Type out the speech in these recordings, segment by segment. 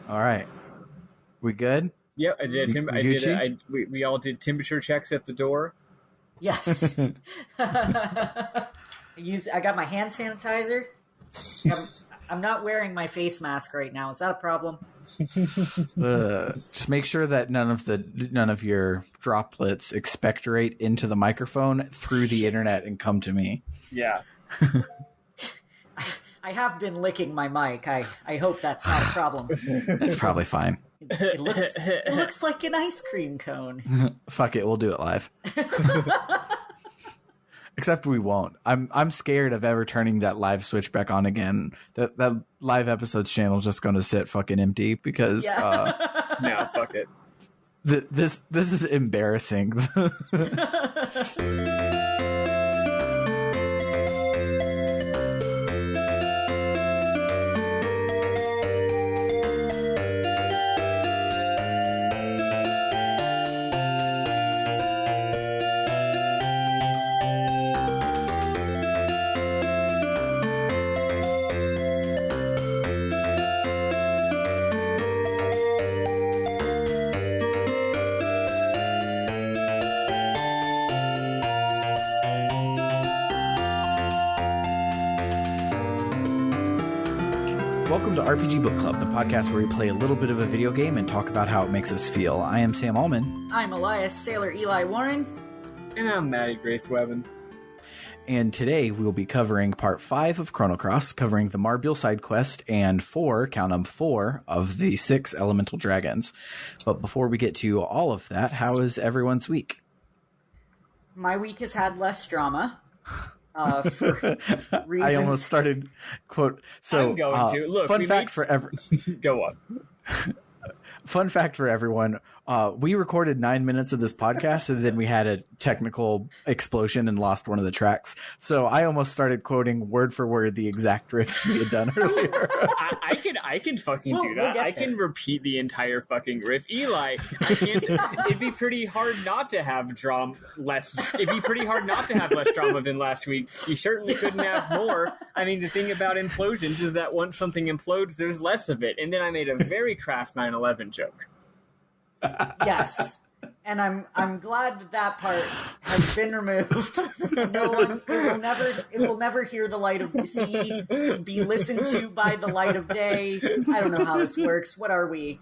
All right. We good? Yep, I did. We all did temperature checks at the door. Yes. I got my hand sanitizer. I'm not wearing my face mask right now. Is that a problem? Just make sure that none of your droplets expectorate into the microphone through the internet and come to me. Yeah. I have been licking my mic. I hope that's not a problem. It's probably fine. It looks like an ice cream cone. Fuck it, we'll do it live. Except we won't. I'm scared of ever turning that live switch back on again. That live episodes channel is just going to sit fucking empty because no, fuck it. This is embarrassing. Welcome to RPG Book Club, the podcast where we play a little bit of a video game and talk about how it makes us feel. I am Sam Allman. I'm Elias Sailor Eli Warren. And I'm Maddy Grace Webben. And today we will be covering part 5 of Chrono Cross, covering the Marbule side quest and 4 of the 6 elemental dragons. But before we get to all of that, how is everyone's week? My week has had less drama. For reasons. I almost started quote. So I'm going to look. Fun fact for Go on. Fun fact for everyone. We recorded 9 minutes of this podcast and then we had a technical explosion and lost one of the tracks. So I almost started quoting word for word the exact riffs we had done earlier. I can fucking do that. I can repeat the entire fucking riff. Eli, it'd be pretty hard not to have less drama than last week. You certainly couldn't have more. I mean, the thing about implosions is that once something implodes, there's less of it. And then I made a very crass 9/11 joke. Yes, and I'm glad that part has been removed. No one, it will never hear the light of be listened to by the light of day. I don't know how this works. What are we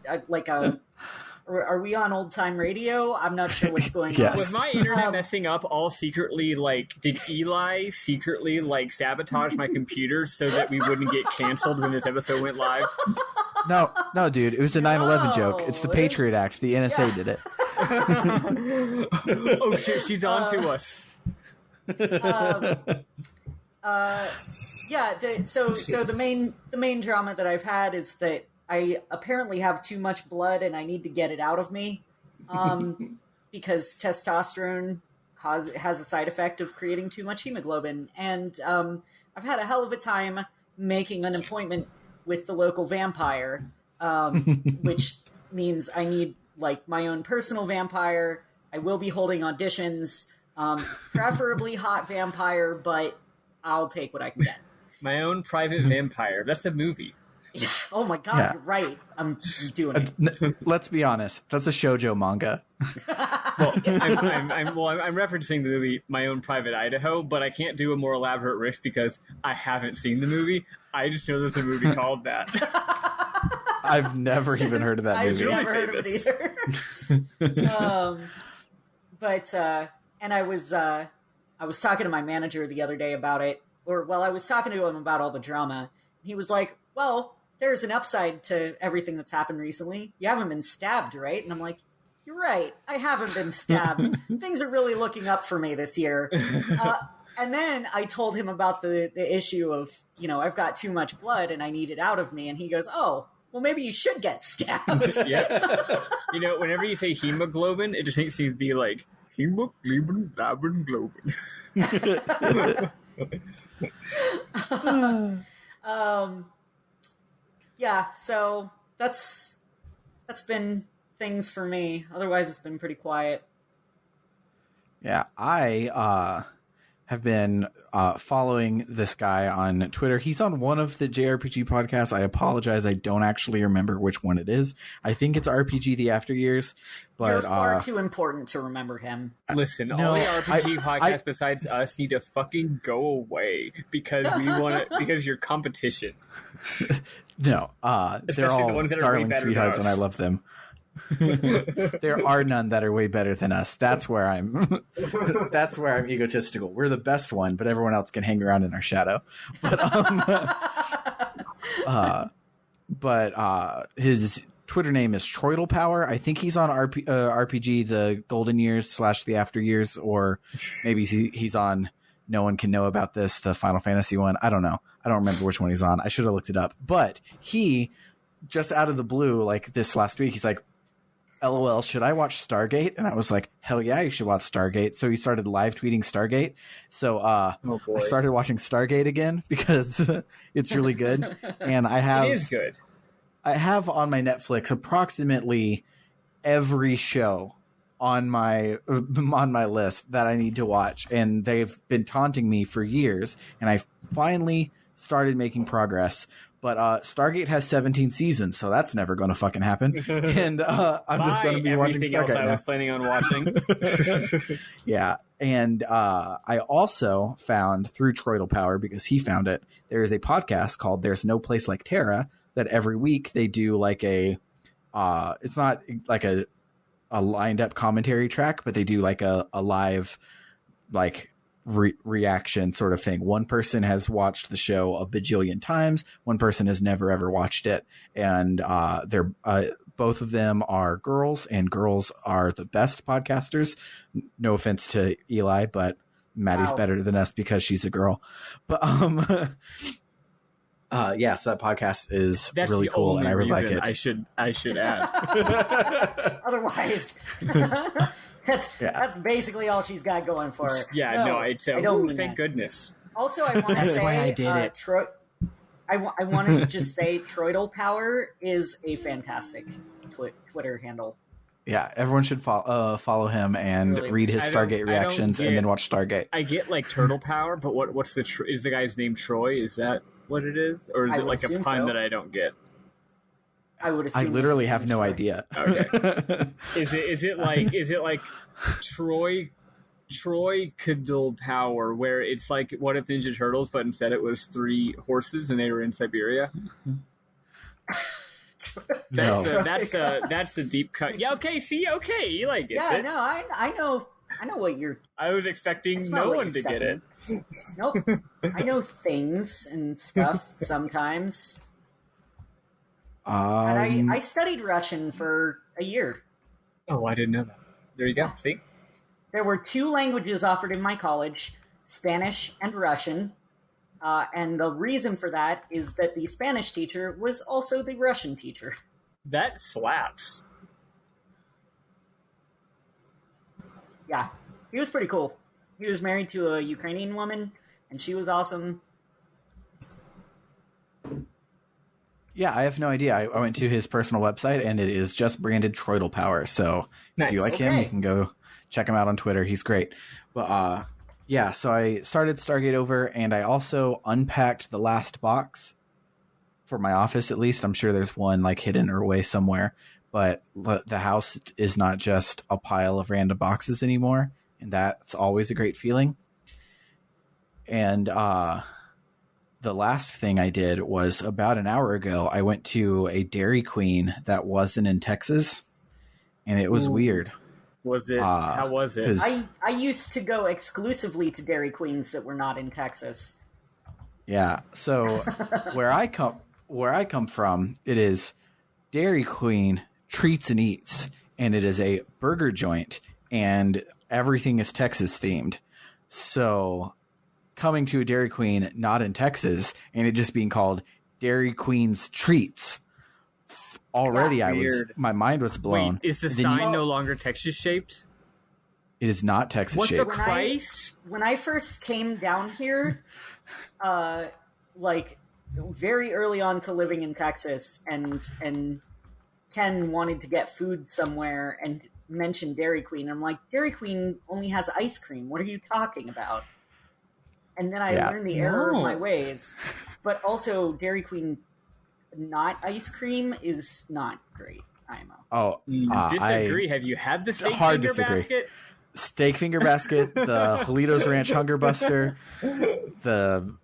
Are we on old time radio? I'm not sure what's going on. Was my internet messing up all secretly? Did Eli secretly sabotage my computer so that we wouldn't get canceled when this episode went live? No, dude. It was a 9/11 joke. It's the Patriot Act. The NSA did it. Oh shit, she's on to us. So the main drama that I've had is that I apparently have too much blood and I need to get it out of me, because testosterone has a side effect of creating too much hemoglobin. And I've had a hell of a time making an appointment with the local vampire, which means I need my own personal vampire. I will be holding auditions, preferably hot vampire, but I'll take what I can get. My own private vampire. That's a movie. Yeah. Oh my god, yeah. You're right. I'm doing it. Let's be honest. That's a shoujo manga. Well, I'm referencing the movie My Own Private Idaho, but I can't do a more elaborate riff because I haven't seen the movie. I just know there's a movie called that. I've never even heard of that movie. I've never heard of it either. And I was talking to my manager the other day about it, I was talking to him about all the drama. He was like, well, there's an upside to everything that's happened recently. You haven't been stabbed, right? And I'm like, you're right. I haven't been stabbed. Things are really looking up for me this year. And then I told him about the issue of, I've got too much blood and I need it out of me. And he goes, oh, well, maybe you should get stabbed. Yeah. Whenever you say hemoglobin, it just makes me be like, hemoglobin, globin. Yeah, so that's been things for me. Otherwise, it's been pretty quiet. Yeah, I have been following this guy on Twitter. He's on one of the JRPG podcasts. I apologize, I don't actually remember which one it is. I think it's RPG The After Years. But you're far too important to remember him. Listen, all the RPG podcasts besides us need to fucking go away because because you're competition. No, especially they're all the ones that are darling way better sweethearts, than and I us. love them. There are none that are way better than us. That's where I'm egotistical. We're the best one, but everyone else can hang around in our shadow. But his Twitter name is Troidal Power. I think he's on RPG The Golden Years / The After Years, or maybe he's on No One Can Know About This, the Final Fantasy one. I don't know. I don't remember which one he's on. I should have looked it up. But he, just out of the blue, like this last week, he's like, LOL, should I watch Stargate? And I was like, hell yeah, you should watch Stargate. So he started live tweeting Stargate. So I started watching Stargate again because it's really good. And it is good. I have on my Netflix approximately every show on my list that I need to watch. And they've been taunting me for years. And I finally started making progress. But Stargate has 17 seasons, so that's never going to fucking happen. And I'm just going to be watching Stargate else I now. was planning on watching. Yeah, and I also found through Troidal Power, because he found it, there is a podcast called There's No Place Like Terra that every week they do like a it's not like a lined up commentary track, but they do like a live like reaction sort of thing. One person has watched the show a bajillion times. One person has never ever watched it, and they're both of them are girls, and girls are the best podcasters. No offense to Eli, but Maddie's better than us because she's a girl. But yeah, so that podcast is really cool, and I really like it. I should add. Otherwise, that's basically all she's got going for her. Yeah, I don't mean thank that. Goodness. Also, I want to say, why I did it. I want to just say, Troidal Power is a fantastic Twitter handle. Yeah, everyone should follow him and read his Stargate reactions, and then watch Stargate. I get like Turtle Power, but what's is the guy's name Troy? Is that what it is, or is it like a pun that I don't get? I would assume. I literally have no idea. Okay. Is it like Troy Cadle Power, where it's like What If Ninja Turtles, but instead it was 3 horses and they were in Siberia? That's a deep cut. Yeah, okay, you like it. Yeah, no, I know what you're. I was expecting no one to get it. Nope. I know things and stuff sometimes. And I studied Russian for a year. Oh, I didn't know that. There you go. See? There were 2 languages offered in my college, Spanish and Russian. And the reason for that is that the Spanish teacher was also the Russian teacher. That slaps. Yeah, he was pretty cool. He was married to a Ukrainian woman, and she was awesome. Yeah, I have no idea. I went to his personal website, and it is just branded Troidal Power. So if you like him, you can go check him out on Twitter. He's great. But yeah, so I started Stargate over, and I also unpacked the last box for my office, at least. I'm sure there's one like hidden or away somewhere. But the house is not just a pile of random boxes anymore, and that's always a great feeling. And the last thing I did was about an hour ago, I went to a Dairy Queen that wasn't in Texas, and it was weird. Was it? How was it? I used to go exclusively to Dairy Queens that were not in Texas. Yeah, so where I come from, it is Dairy Queen Treats and Eats, and it is a burger joint, and everything is Texas themed. So coming to a Dairy Queen not in Texas, and it just being called Dairy Queen's Treats, already my mind was blown. Wait, is the sign no longer Texas shaped? It is not Texas shaped. What the Christ? When I first came down here, like very early on to living in Texas, and Ken wanted to get food somewhere and mentioned Dairy Queen. I'm like, Dairy Queen only has ice cream. What are you talking about? and then I learned the error of my ways. But also, Dairy Queen not ice cream is not great. IMO. Disagree. Have you had the steak finger basket? Steak finger basket, the Jalitos Ranch Hunger Buster, the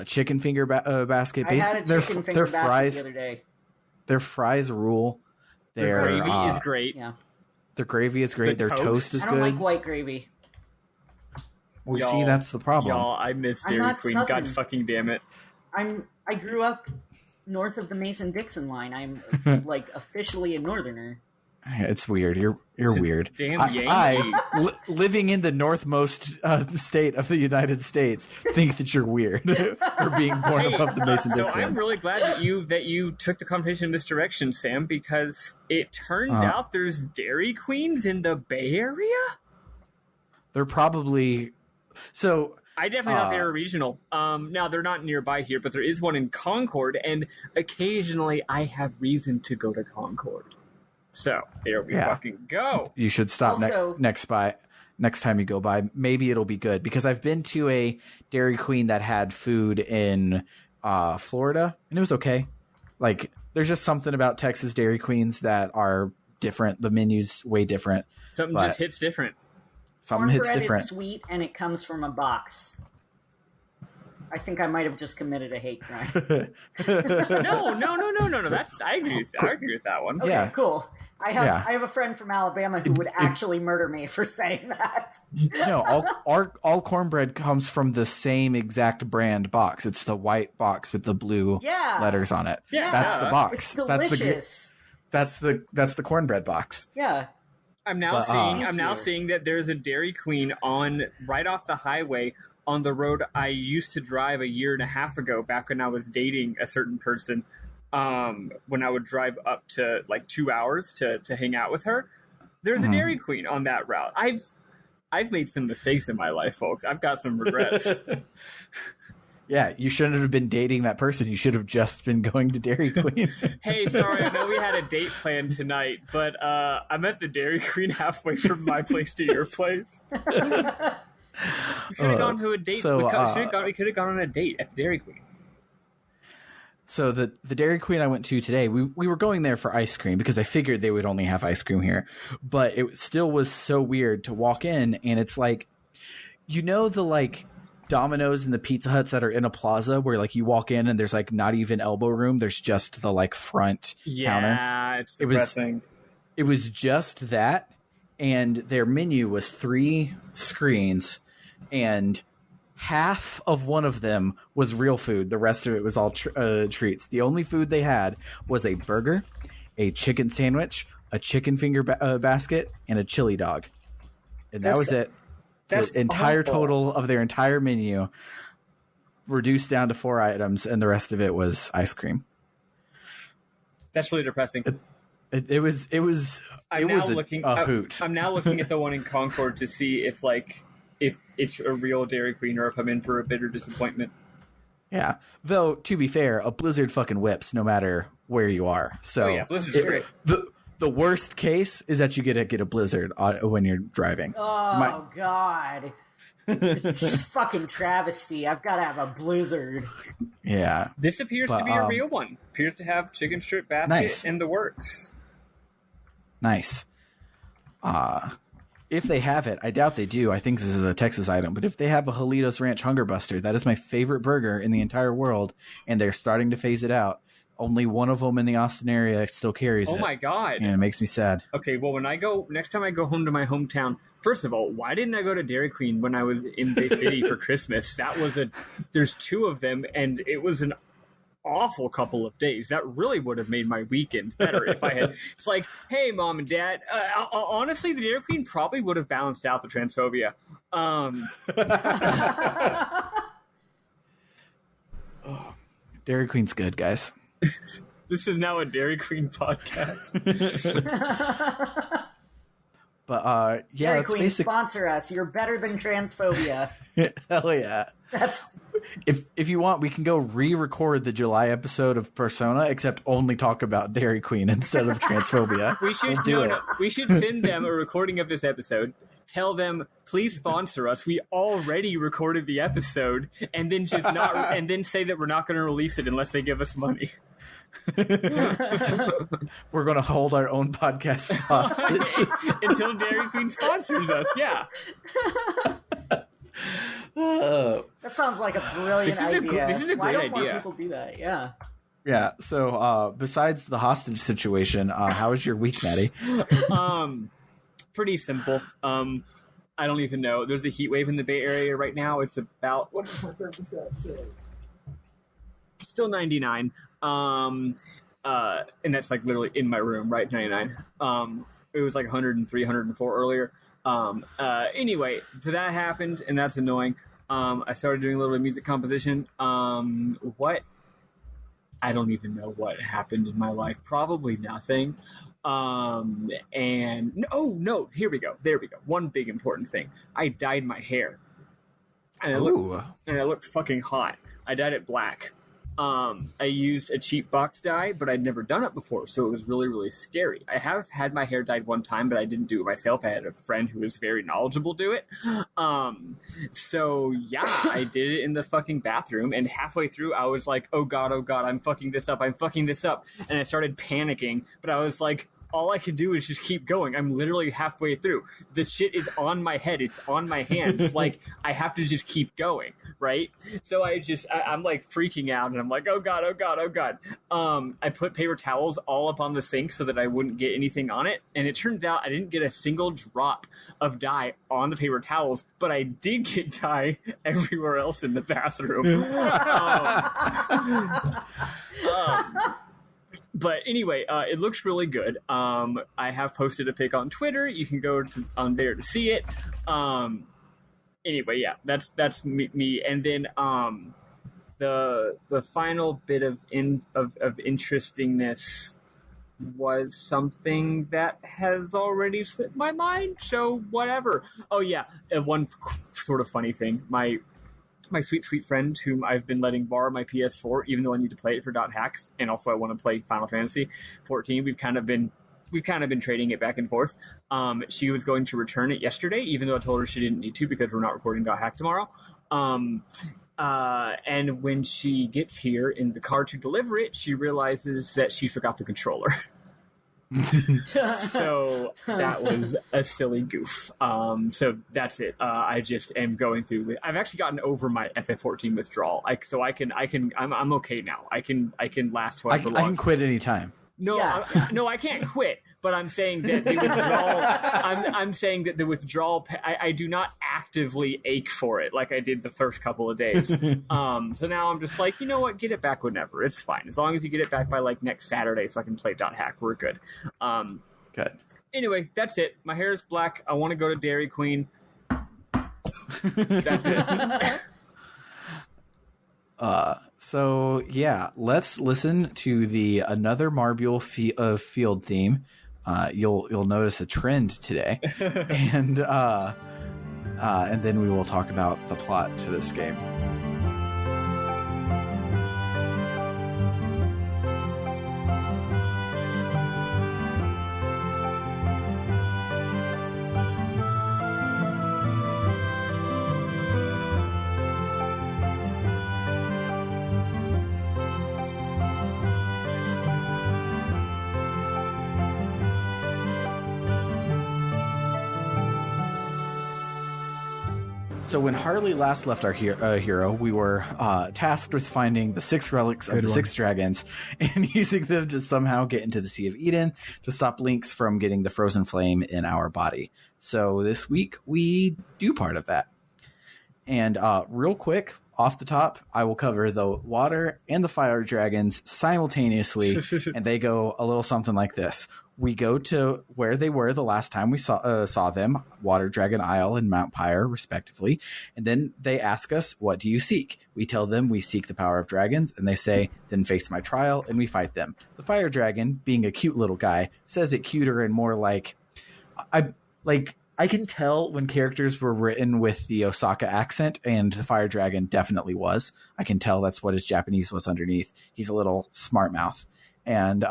chicken finger basket. I had a chicken finger basket fries, the other day. Their fries rule. Their gravy is great. Yeah. Their gravy is great. Their toast is good. I don't like white gravy. We see that's the problem. Y'all, I miss Dairy Queen. Southern. God fucking damn it. I grew up north of the Mason-Dixon line. I'm like officially a northerner. It's weird. You're weird. Damn Yankee. Living in the northmost state of the United States, think that you're weird for being born above the Mason-Dixon. So I'm really glad that you took the conversation in this direction, Sam, because it turns out there's Dairy Queens in the Bay Area. They're probably so. I definitely thought they were regional. Now they're not nearby here, but there is one in Concord, and occasionally I have reason to go to Concord. So there we fucking go. You should stop next time you go by. Maybe it'll be good, because I've been to a Dairy Queen that had food in Florida, and it was okay. Like, there's just something about Texas Dairy Queens that are different. The menu's way different. Something just hits different. Cornbread is sweet, and it comes from a box. I think I might have just committed a hate crime. No. I agree with that one. Okay, cool. I have a friend from Alabama who would actually murder me for saying that. No, all cornbread comes from the same exact brand box. It's the white box with the blue letters on it. Yeah, that's the box. It's delicious. That's the cornbread box. Yeah. I'm now seeing that there's a Dairy Queen right off the highway on the road I used to drive a year and a half ago, back when I was dating a certain person, when I would drive up to like 2 hours to hang out with her. There's a Dairy Queen on that route. I've made some mistakes in my life, folks. I've got some regrets. Yeah, you shouldn't have been dating that person. You should have just been going to Dairy Queen. Hey, sorry, I know we had a date planned tonight, but I'm at the Dairy Queen halfway from my place to your place. We could have gone to a date. We could have gone on a date at the Dairy Queen. So the Dairy Queen I went to today, we were going there for ice cream, because I figured they would only have ice cream here. But it still was so weird to walk in, and it's like, the like Domino's and the Pizza Huts that are in a plaza where like you walk in and there's like not even elbow room. There's just the like front counter. Yeah, it's depressing. It was just that. And their menu was 3 screens, and half of one of them was real food. The rest of it was all treats. The only food they had was a burger, a chicken sandwich, a chicken finger basket, and a chili dog. And that was it. The entire total of their entire menu reduced down to 4 items, and the rest of it was ice cream. That's really depressing. It was a hoot. I'm now looking at the one in Concord to see if it's a real Dairy Queen or if I'm in for a bitter disappointment. Yeah. Though, to be fair, a blizzard fucking whips no matter where you are. So blizzard's great. The worst case is that you get a blizzard when you're driving. Oh, God. Just fucking travesty. I've got to have a blizzard. Yeah. This appears to be a real one. Appears to have chicken strip basket in the works. Nice. If they have it, I doubt they do. I think this is a Texas item. But if they have a Jalitos Ranch Hunger Buster, that is my favorite burger in the entire world, and they're starting to phase it out. Only one of them in the Austin area still carries it. Oh my God. And it makes me sad. Okay, well, next time I go home to my hometown, first of all, why didn't I go to Dairy Queen when I was in Bay City for Christmas? There's 2 of them, and it was an awful couple of days. That really would have made my weekend better if I had. It's like, hey, Mom and Dad, honestly, the Dairy Queen probably would have balanced out the transphobia. Dairy Queen's good, guys. This is now a Dairy Queen podcast. But Dairy Queen, sponsor us. You're better than transphobia. Hell yeah. If you want, we can go re-record the July episode of Persona, except only talk about Dairy Queen instead of transphobia. We should send them a recording of this episode, tell them, please sponsor us. We already recorded the episode, and then and then say that we're not going to release it unless they give us money. We're going to hold our own podcast hostage until Dairy Queen sponsors us. Yeah. That sounds like a brilliant idea. This is a great idea. Why don't more people do that? Yeah. Yeah. So, besides the hostage situation, how was your week, Maddy? Pretty simple. I don't even know. There's a heat wave in the Bay Area right now. It's about, what does my thermostat say? Still 99. And that's like literally in my room, right? 99. It was like 103, 104 earlier. Anyway, so that happened, and that's annoying. I started doing a little bit of music composition. I don't even know what happened in my life. Probably nothing. And no, here we go. There we go. One big important thing. I dyed my hair. And I looked fucking hot. I dyed it black. I used a cheap box dye, but I'd never done it before, so it was really, really scary. I have had my hair dyed one time, but I didn't do it myself. I had a friend who was very knowledgeable do it. So yeah, I did it in the fucking bathroom, and halfway through, I was like, oh god, I'm fucking this up. And I started panicking, but I was like, all I can do is just keep going. I'm literally halfway through. This shit is on my head. It's on my hands. Like, I have to just keep going, right? So I'm like freaking out, and I'm like, oh god. I put paper towels all up on the sink so that I wouldn't get anything on it. And it turned out I didn't get a single drop of dye on the paper towels, but I did get dye everywhere else in the bathroom. But anyway, it looks really good. I have posted a pic on Twitter. You can go on there to see it. Anyway, yeah, that's me. And then the final bit of interestingness was something that has already slipped my mind. So whatever. Oh yeah, one sort of funny thing. My sweet friend whom I've been letting borrow my PS4, even though I need to play it for .hacks, and also I want to play Final Fantasy 14. We've kind of been trading it back and forth. She was going to return it yesterday, even though I told her she didn't need to because we're not recording .hack tomorrow. And when she gets here in the car to deliver it, she realizes that she forgot the controller. So that was a silly goof. So that's it. I just am going through. I've actually gotten over my FF14 withdrawal. I'm okay now. I can last however long. I can quit anytime. No, yeah. No, I can't quit. But I'm saying that the withdrawal. I'm saying that the withdrawal. I do not actively ache for it like I did the first couple of days. So now I'm just like, you know what? Get it back whenever. It's fine as long as you get it back by like next Saturday, so I can play .hack. We're good. Good. Anyway, that's it. My hair is black. I want to go to Dairy Queen. That's it. So yeah, let's listen to another Marbule field theme. You'll notice a trend today, and then we will talk about the plot to this game. So when Harley last left our hero, we were tasked with finding the 6 relics of the 6 dragons and using them to somehow get into the Sea of Eden to stop Lynx from getting the frozen flame in our body. So this week we do part of that. And real quick, off the top, I will cover the water and the fire dragons simultaneously, and they go a little something like this. We go to where they were the last time we saw them, Water Dragon Isle and Mount Pyre, respectively. And then they ask us, what do you seek? We tell them we seek the power of dragons, and they say, then face my trial, and we fight them. The fire dragon, being a cute little guy, says it cuter and more like... I can tell when characters were written with the Osaka accent, and the fire dragon definitely was. I can tell that's what his Japanese was underneath. He's a little smart mouth. And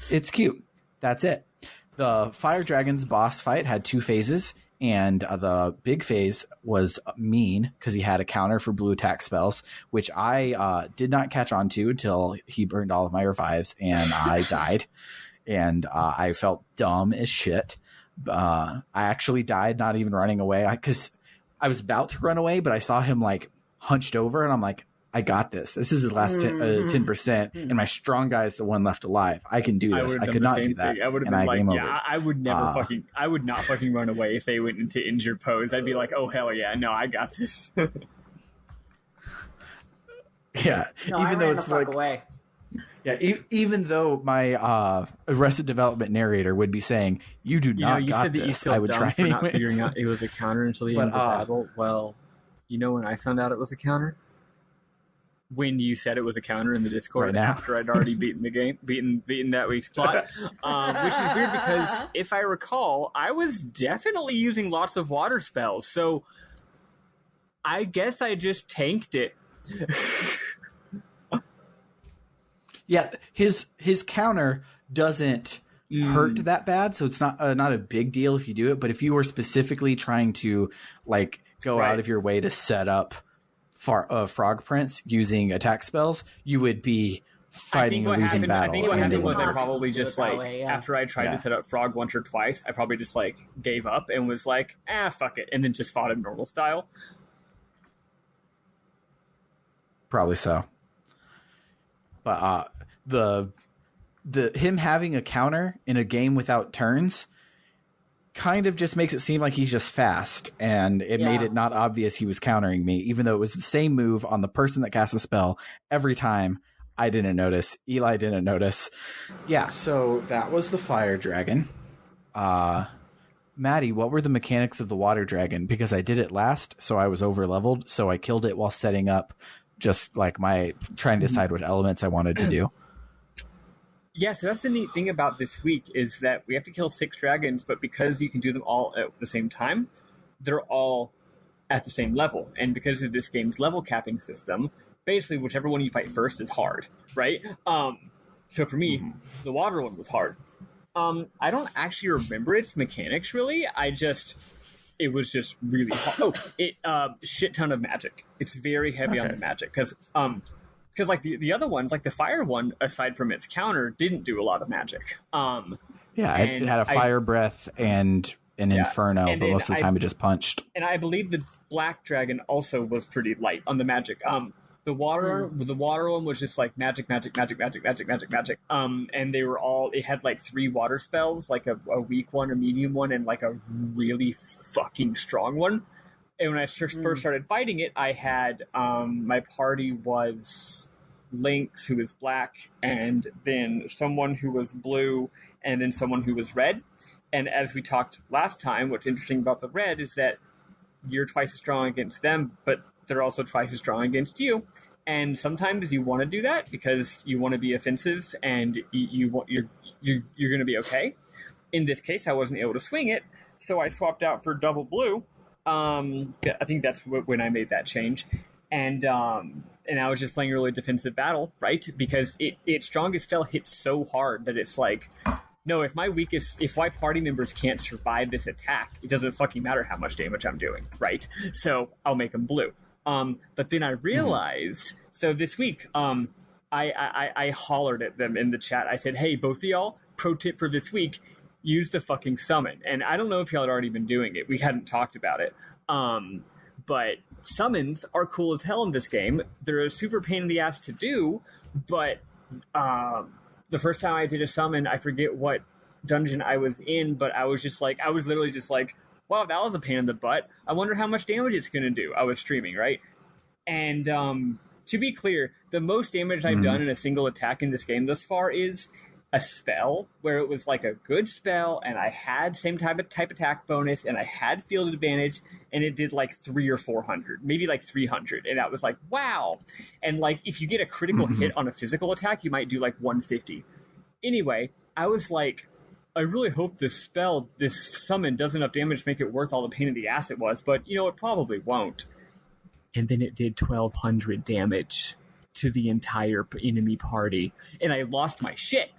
it's cute. That's it. The fire dragon's boss fight had 2 phases, And the big phase was mean because he had a counter for blue attack spells, which I did not catch on to until he burned all of my revives and I died. And I felt dumb as shit. I actually died not even running away because I was about to run away, but I saw him like hunched over and I'm like, I got this. This is his last 10%, and my strong guy is the one left alive. I can do this. I could not do that. I would have been like, yeah, I would never I would not fucking run away if they went into injured pose. I'd be like, oh, hell yeah, no, I got this. Yeah, no, even though it's like away. Yeah, even though my Arrested Development narrator would be saying, "You do not you got said that this," you felt I would dumb try for anyways. not figuring out it was a counter until the end of the battle. Well, you know when I found out it was a counter? When you said it was a counter in the Discord after I'd already beaten the game, beaten that week's plot, which is weird because if I recall, I was definitely using lots of water spells, so I guess I just tanked it. Yeah, his counter doesn't hurt that bad, so it's not a big deal if you do it. But if you were specifically trying to like go out of your way to set up Frog Prince using attack spells, you would be fighting a losing battle. I think what happened was I probably just like after I tried to set up Frog once or twice, I probably just like gave up and was like, fuck it, and then just fought in normal style. Probably so. But the him having a counter in a game without turns kind of just makes it seem like he's just fast, and it made it not obvious he was countering me, even though it was the same move on the person that casts a spell every time. I didn't notice. Eli didn't notice. Yeah, so that was the fire dragon. Maddy, what were the mechanics of the water dragon? Because I did it last, so I was over leveled, so I killed it while setting up just like trying to decide what elements I wanted to do. Yeah, so that's the neat thing about this week is that we have to kill 6 dragons, but because you can do them all at the same time, they're all at the same level. And because of this game's level capping system, basically whichever one you fight first is hard, right? So for me, the water one was hard. I don't actually remember its mechanics, really. It was just really hard. Shit ton of magic. It's very heavy on the magic, because like the other ones, like the fire one, aside from its counter, didn't do a lot of magic. It had a fire breath and an inferno, but most of the time it just punched. And I believe the black dragon also was pretty light on the magic. The water one was just like magic. And they were all, it had like 3 water spells, like a weak one, a medium one, and like a really fucking strong one. And when I first started fighting it, I had, my party was Lynx, who was black, and then someone who was blue, and then someone who was red. And as we talked last time, what's interesting about the red is that you're twice as strong against them, but they're also twice as strong against you. And sometimes you want to do that because you want to be offensive and you're going to be okay. In this case, I wasn't able to swing it, so I swapped out for double blue. I think that's when I made that change, and I was just playing a really defensive battle, right? Because its strongest spell hits so hard that it's like, no, if my party members can't survive this attack, it doesn't fucking matter how much damage I'm doing, right? So I'll make them blue. But then I realized, so this week, I hollered at them in the chat. I said, hey, both of y'all, pro tip for this week, use the fucking summon. And I don't know if y'all had already been doing it. We hadn't talked about it. But summons are cool as hell in this game. They're a super pain in the ass to do, but the first time I did a summon, I forget what dungeon I was in, but I was literally just like, wow, that was a pain in the butt. I wonder how much damage it's going to do. I was streaming, right? And to be clear, the most damage I've done in a single attack in this game thus far is a spell where it was like a good spell and I had same type attack bonus and I had field advantage and it did like 300 or 400, maybe like 300. And I was like, wow. And like, if you get a critical hit on a physical attack, you might do like 150. Anyway, I was like, I really hope this summon does enough damage to make it worth all the pain in the ass it was, but it probably won't. And then it did 1,200 damage to the entire enemy party, and I lost my shit.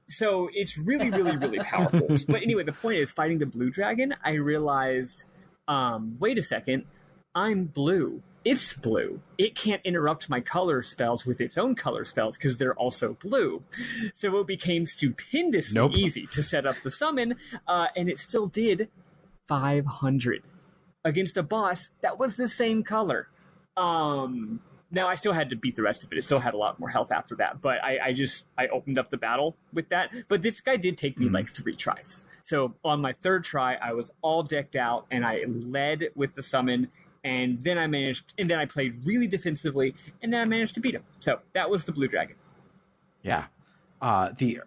So it's really, really, really powerful. But anyway, the point is, fighting the blue dragon, I realized, wait a second, I'm blue. It's blue. It can't interrupt my color spells with its own color spells because they're also blue. So it became stupendously easy to set up the summon, and it still did 500 against a boss that was the same color. Now, I still had to beat the rest of it. It still had a lot more health after that, but I opened up the battle with that. But this guy did take me like 3 tries. So on my 3rd try, I was all decked out, and I led with the summon, and then I played really defensively, and then I managed to beat him. So that was the blue dragon. Yeah. The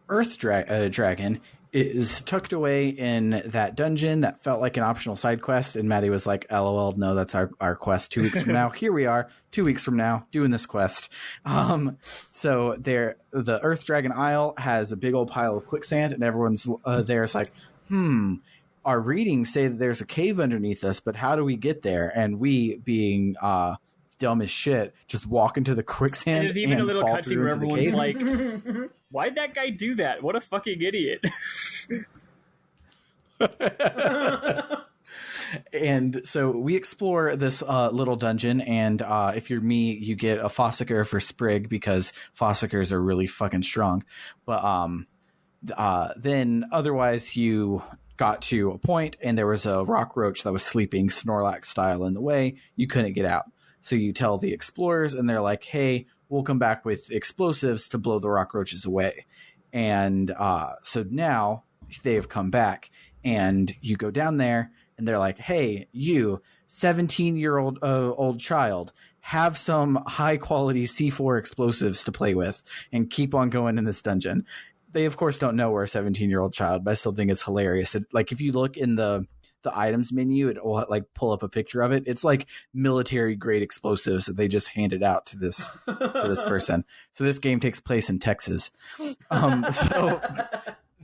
earth dragon is tucked away in that dungeon that felt like an optional side quest, and Maddy was like, LOL, no, that's our quest 2 weeks from now. Here we are 2 weeks from now doing this quest. So the Earth Dragon Isle has a big old pile of quicksand, and everyone's there. It's like, our readings say that there's a cave underneath us, but how do we get there? And we, being dumb as shit, just walk into the quicksand. And there's even a little cutscene where everyone's like, why'd that guy do that? What a fucking idiot. And so we explore this little dungeon, and if you're me, you get a Fossicker for Sprig because Fossickers are really fucking strong. But then otherwise you got to a point, and there was a rock roach that was sleeping Snorlax style in the way. You couldn't get out. So you tell the explorers, and they're like, hey, we'll come back with explosives to blow the rock roaches away. And so now they have come back, and you go down there, and they're like, hey, you 17-year-old old child, have some high-quality C4 explosives to play with and keep on going in this dungeon. They, of course, don't know we're a 17-year-old child, but I still think it's hilarious. Like, if you look in the items menu, it will like pull up a picture of it. It's like military grade explosives that they just handed out to this person. So this game takes place in Texas. So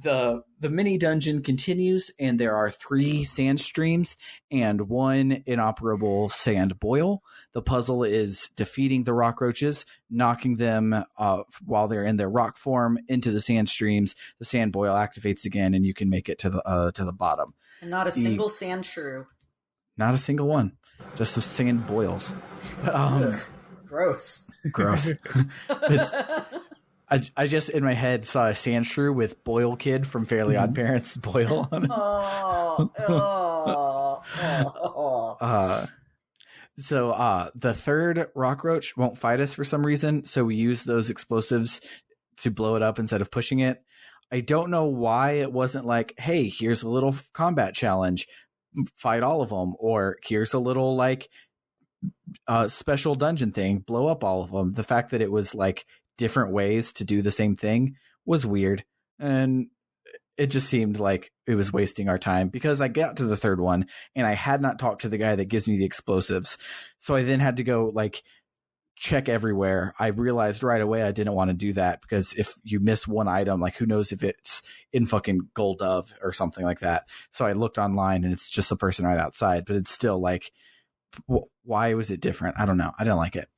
the mini dungeon continues, and there are 3 sand streams and 1 inoperable sand boil. The puzzle is defeating the rock roaches, knocking them while they're in their rock form into the sand streams. The sand boil activates again, and you can make it to the bottom. And not a single sand shrew. Not a single one. Just some sand boils. Gross. I just in my head saw a sand shrew with Boyle Kid from Fairly Odd Parents Boyle on it. So the 3rd rock roach won't fight us for some reason, so we use those explosives to blow it up instead of pushing it. I don't know why it wasn't like, hey, here's a little combat challenge, fight all of them, or here's a little like special dungeon thing, blow up all of them. The fact that it was like different ways to do the same thing was weird, and it just seemed like it was wasting our time, because I got to the 3rd one and I had not talked to the guy that gives me the explosives. So I then had to go like check everywhere. I realized right away I didn't want to do that, because if you miss one item, like who knows if it's in fucking Gold Dove or something like that. So I looked online, and it's just the person right outside, but it's still like, why was it different? I don't know. I didn't like it.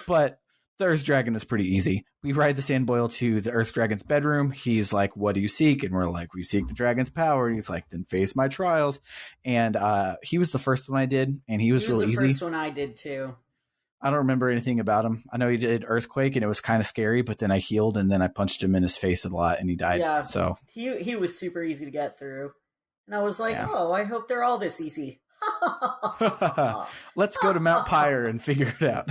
But the Earth Dragon is pretty easy. We ride the sand boil to the Earth Dragon's bedroom. He's like, what do you seek? And we're like, we seek the dragon's power. And he's like, then face my trials. And he was the first one I did, and he was really easy. The first one I did too. I don't remember anything about him. I know he did Earthquake, and it was kind of scary, but then I healed, and then I punched him in his face a lot, and he died. Yeah, so he was super easy to get through. And I was like, oh, I hope they're all this easy. Let's go to Mount Pyre and figure it out.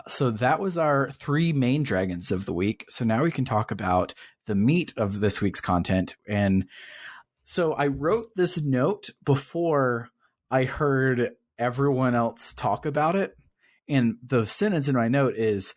So that was our 3 main dragons of the week. So now we can talk about the meat of this week's content. And so I wrote this note before I heard everyone else talk about it. And the sentence in my note is,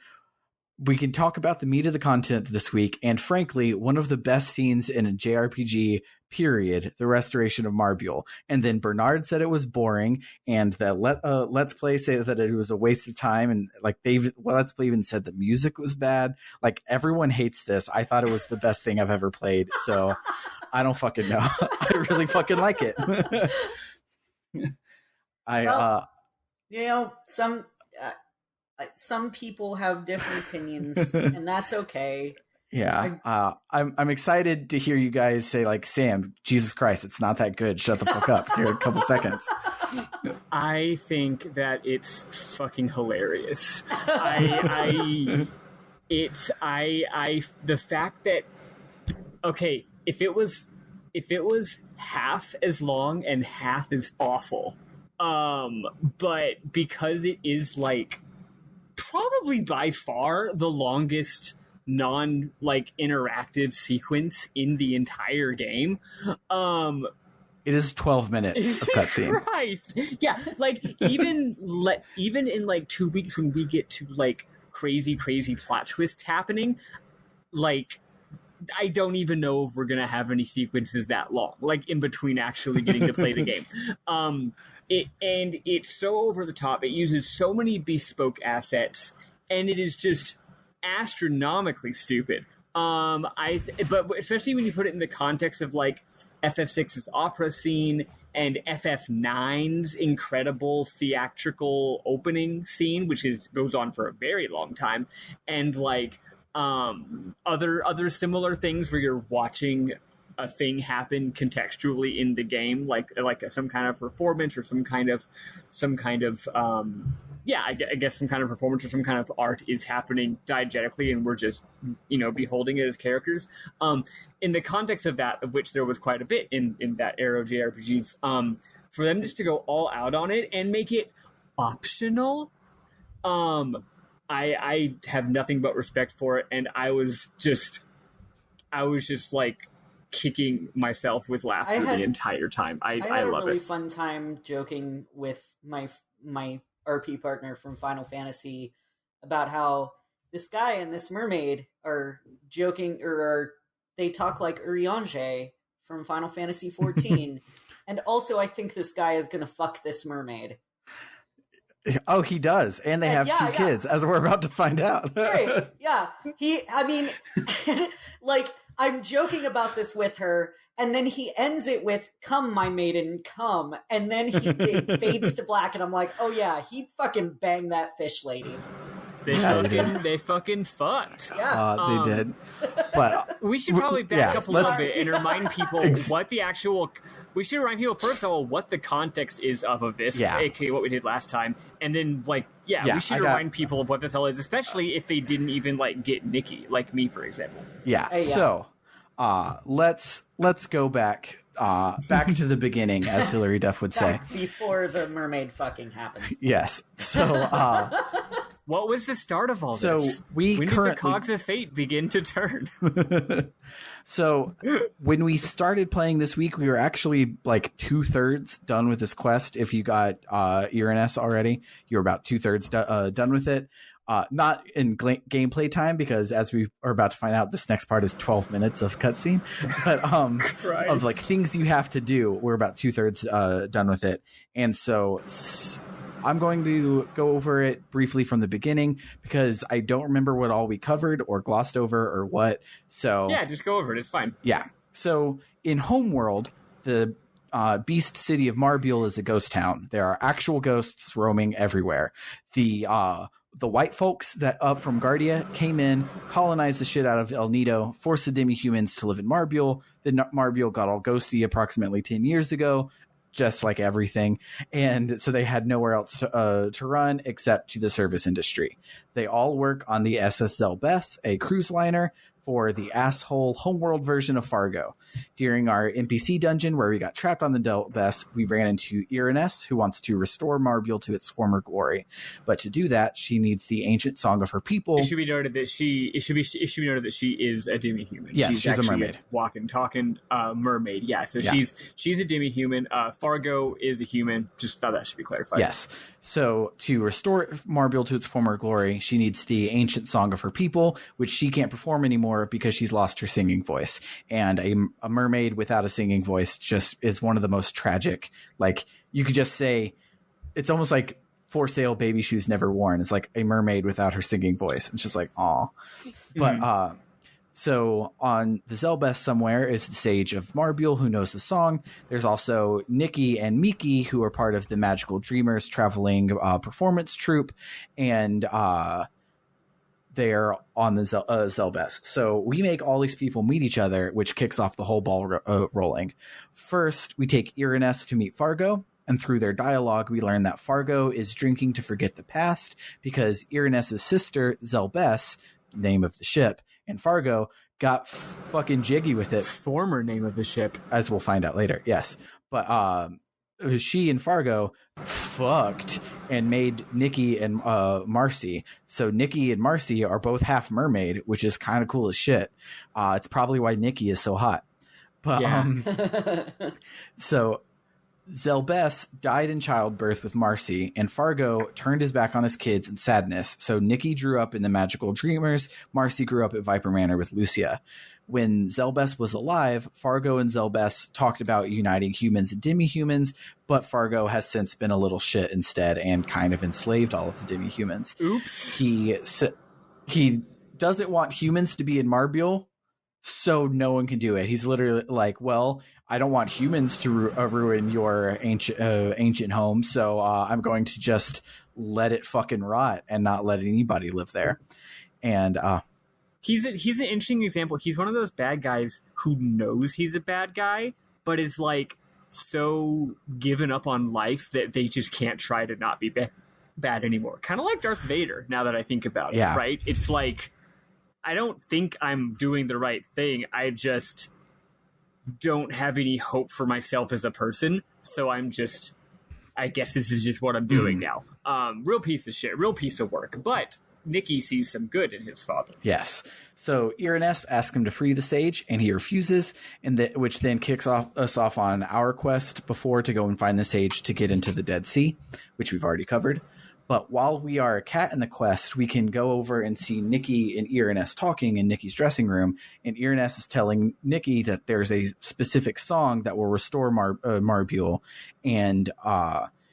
we can talk about the meat of the content this week, and frankly, one of the best scenes in a JRPG, period, the restoration of Marbule. And then Bernard said it was boring, and the Let's Play said that it was a waste of time, and like Let's Play even said the music was bad. Like, everyone hates this. I thought it was the best thing I've ever played, so I don't fucking know. I really fucking like it. some people have different opinions, and that's okay. Yeah, I'm excited to hear you guys say like, Sam, Jesus Christ, it's not that good. Shut the fuck up here in a couple seconds. I think that it's fucking hilarious. The fact that, okay, if it was half as long and half as awful, but because it is like probably by far the longest interactive sequence in the entire game, it is 12 minutes of cutscene. Christ. Yeah, like even in like 2 weeks when we get to like crazy plot twists happening, like I don't even know if we're gonna have any sequences that long, like in between actually getting to play the game. It's so over the top. It uses so many bespoke assets, and it is just astronomically stupid. But especially when you put it in the context of like FF6's opera scene and FF9's incredible theatrical opening scene, which goes on for a very long time, and like other similar things where you're watching a thing happen contextually in the game, like some kind of performance or some kind of I guess some kind of performance or some kind of art is happening diegetically, and we're just, beholding it as characters. In the context of that, of which there was quite a bit in that era of JRPGs, for them just to go all out on it and make it optional, I have nothing but respect for it, and I was just like kicking myself with laughter the entire time. I had love a really it. fun time joking with my RP partner from Final Fantasy about how this guy and this mermaid are joking, or they talk like Urianger from Final Fantasy 14. And also, I think this guy is going to fuck this mermaid. Oh, he does. And they have two kids, as we're about to find out. Right. Yeah. Like, I'm joking about this with her, and then he ends it with, "Come, my maiden, come." And then it fades to black, and I'm like, oh yeah, he fucking banged that fish lady. They fucking fucked. Yeah. They did. But we should probably back up a little bit and remind people what the actual... We should remind people, first of all, what the context is of this, aka what we did last time. And then, we should remind people of what this all is, especially if they didn't even, get Nikki, like me, for example. Yeah, so let's go back to the beginning, as Hilary Duff would say. Before the mermaid fucking happens. Yes. So... what was the start of all this? When did the cogs of fate begin to turn? So when we started playing this week, we were actually 2/3 done with this quest. If you got Uranus already, you were about 2/3 done with it. Not in gameplay time, because as we are about to find out, this next part is 12 minutes of cutscene. But of things you have to do, we're about 2/3 done with it. And so I'm going to go over it briefly from the beginning, because I don't remember what all we covered or glossed over or what. So yeah, just go over it. It's fine. Yeah. So in Homeworld, the beast city of Marbule is a ghost town. There are actual ghosts roaming everywhere. The white folks that up from Guardia came in, colonized the shit out of El Nido, forced the demi-humans to live in Marbule. Then Marbule got all ghosty approximately 10 years ago, just like everything. And so they had nowhere else to run except to the service industry. They all work on the SS Zelbess, a cruise liner for the asshole Homeworld version of Fargo. During our NPC dungeon, where we got trapped on the Delbess, we ran into Uranus, who wants to restore Marbule to its former glory. But to do that, she needs the ancient song of her people. It should be noted that she is a demi-human. Yes, she's a mermaid. Walking, talking mermaid. Yeah, so she's a demi-human. Fargo is a human. Just thought that should be clarified. Yes. So to restore Marbule to its former glory, she needs the ancient song of her people, which she can't perform anymore because she's lost her singing voice. And a mermaid without a singing voice just is one of the most tragic. You could just say it's almost like For Sale Baby Shoes Never Worn. It's like a mermaid without her singing voice. It's just like, aw. But So on the Zelbest somewhere is the Sage of Marbule, who knows the song. There's also Nikki and Miki, who are part of the Magical Dreamers traveling performance troupe, and they're on the Zelbest. So we make all these people meet each other, which kicks off the whole ball rolling. First, we take Irenes to meet Fargo, and through their dialogue, we learn that Fargo is drinking to forget the past because Irenes' sister, Zelbest, name of the ship, and Fargo got fucking jiggy with it. Former name of the ship. As we'll find out later, yes. But she and Fargo fucked and made Nikki and Marcy. So Nikki and Marcy are both half mermaid, which is kind of cool as shit. It's probably why Nikki is so hot. But yeah. So Zelbest died in childbirth with Marcy, and Fargo turned his back on his kids in sadness. So Nikki grew up in the Magical Dreamers. Marcy grew up at Viper Manor with Lucia. When Zelbest was alive, Fargo and Zelbest talked about uniting humans and demi-humans, but Fargo has since been a little shit instead and kind of enslaved all of the demi-humans. Oops. He doesn't want humans to be in Marbule, so no one can do it. He's literally like, well, I don't want humans to ruin your ancient home, so I'm going to just let it fucking rot and not let anybody live there. And he's an interesting example. He's one of those bad guys who knows he's a bad guy, but is like so given up on life that they just can't try to not be bad anymore. Kind of like Darth Vader, now that I think about it, right? It's like, I don't think I'm doing the right thing. I just don't have any hope for myself as a person. So I guess this is just what I'm doing now. Real piece of shit, real piece of work. But Nikki sees some good in his father. Yes. So Irenes asks him to free the sage, and he refuses, which then kicks us off on our quest before to go and find the sage to get into the Dead Sea, which we've already covered. But while we are a cat in the quest, we can go over and see Nikki and Irenes talking in Nikki's dressing room. And Irenes is telling Nikki that there's a specific song that will restore Marbule. And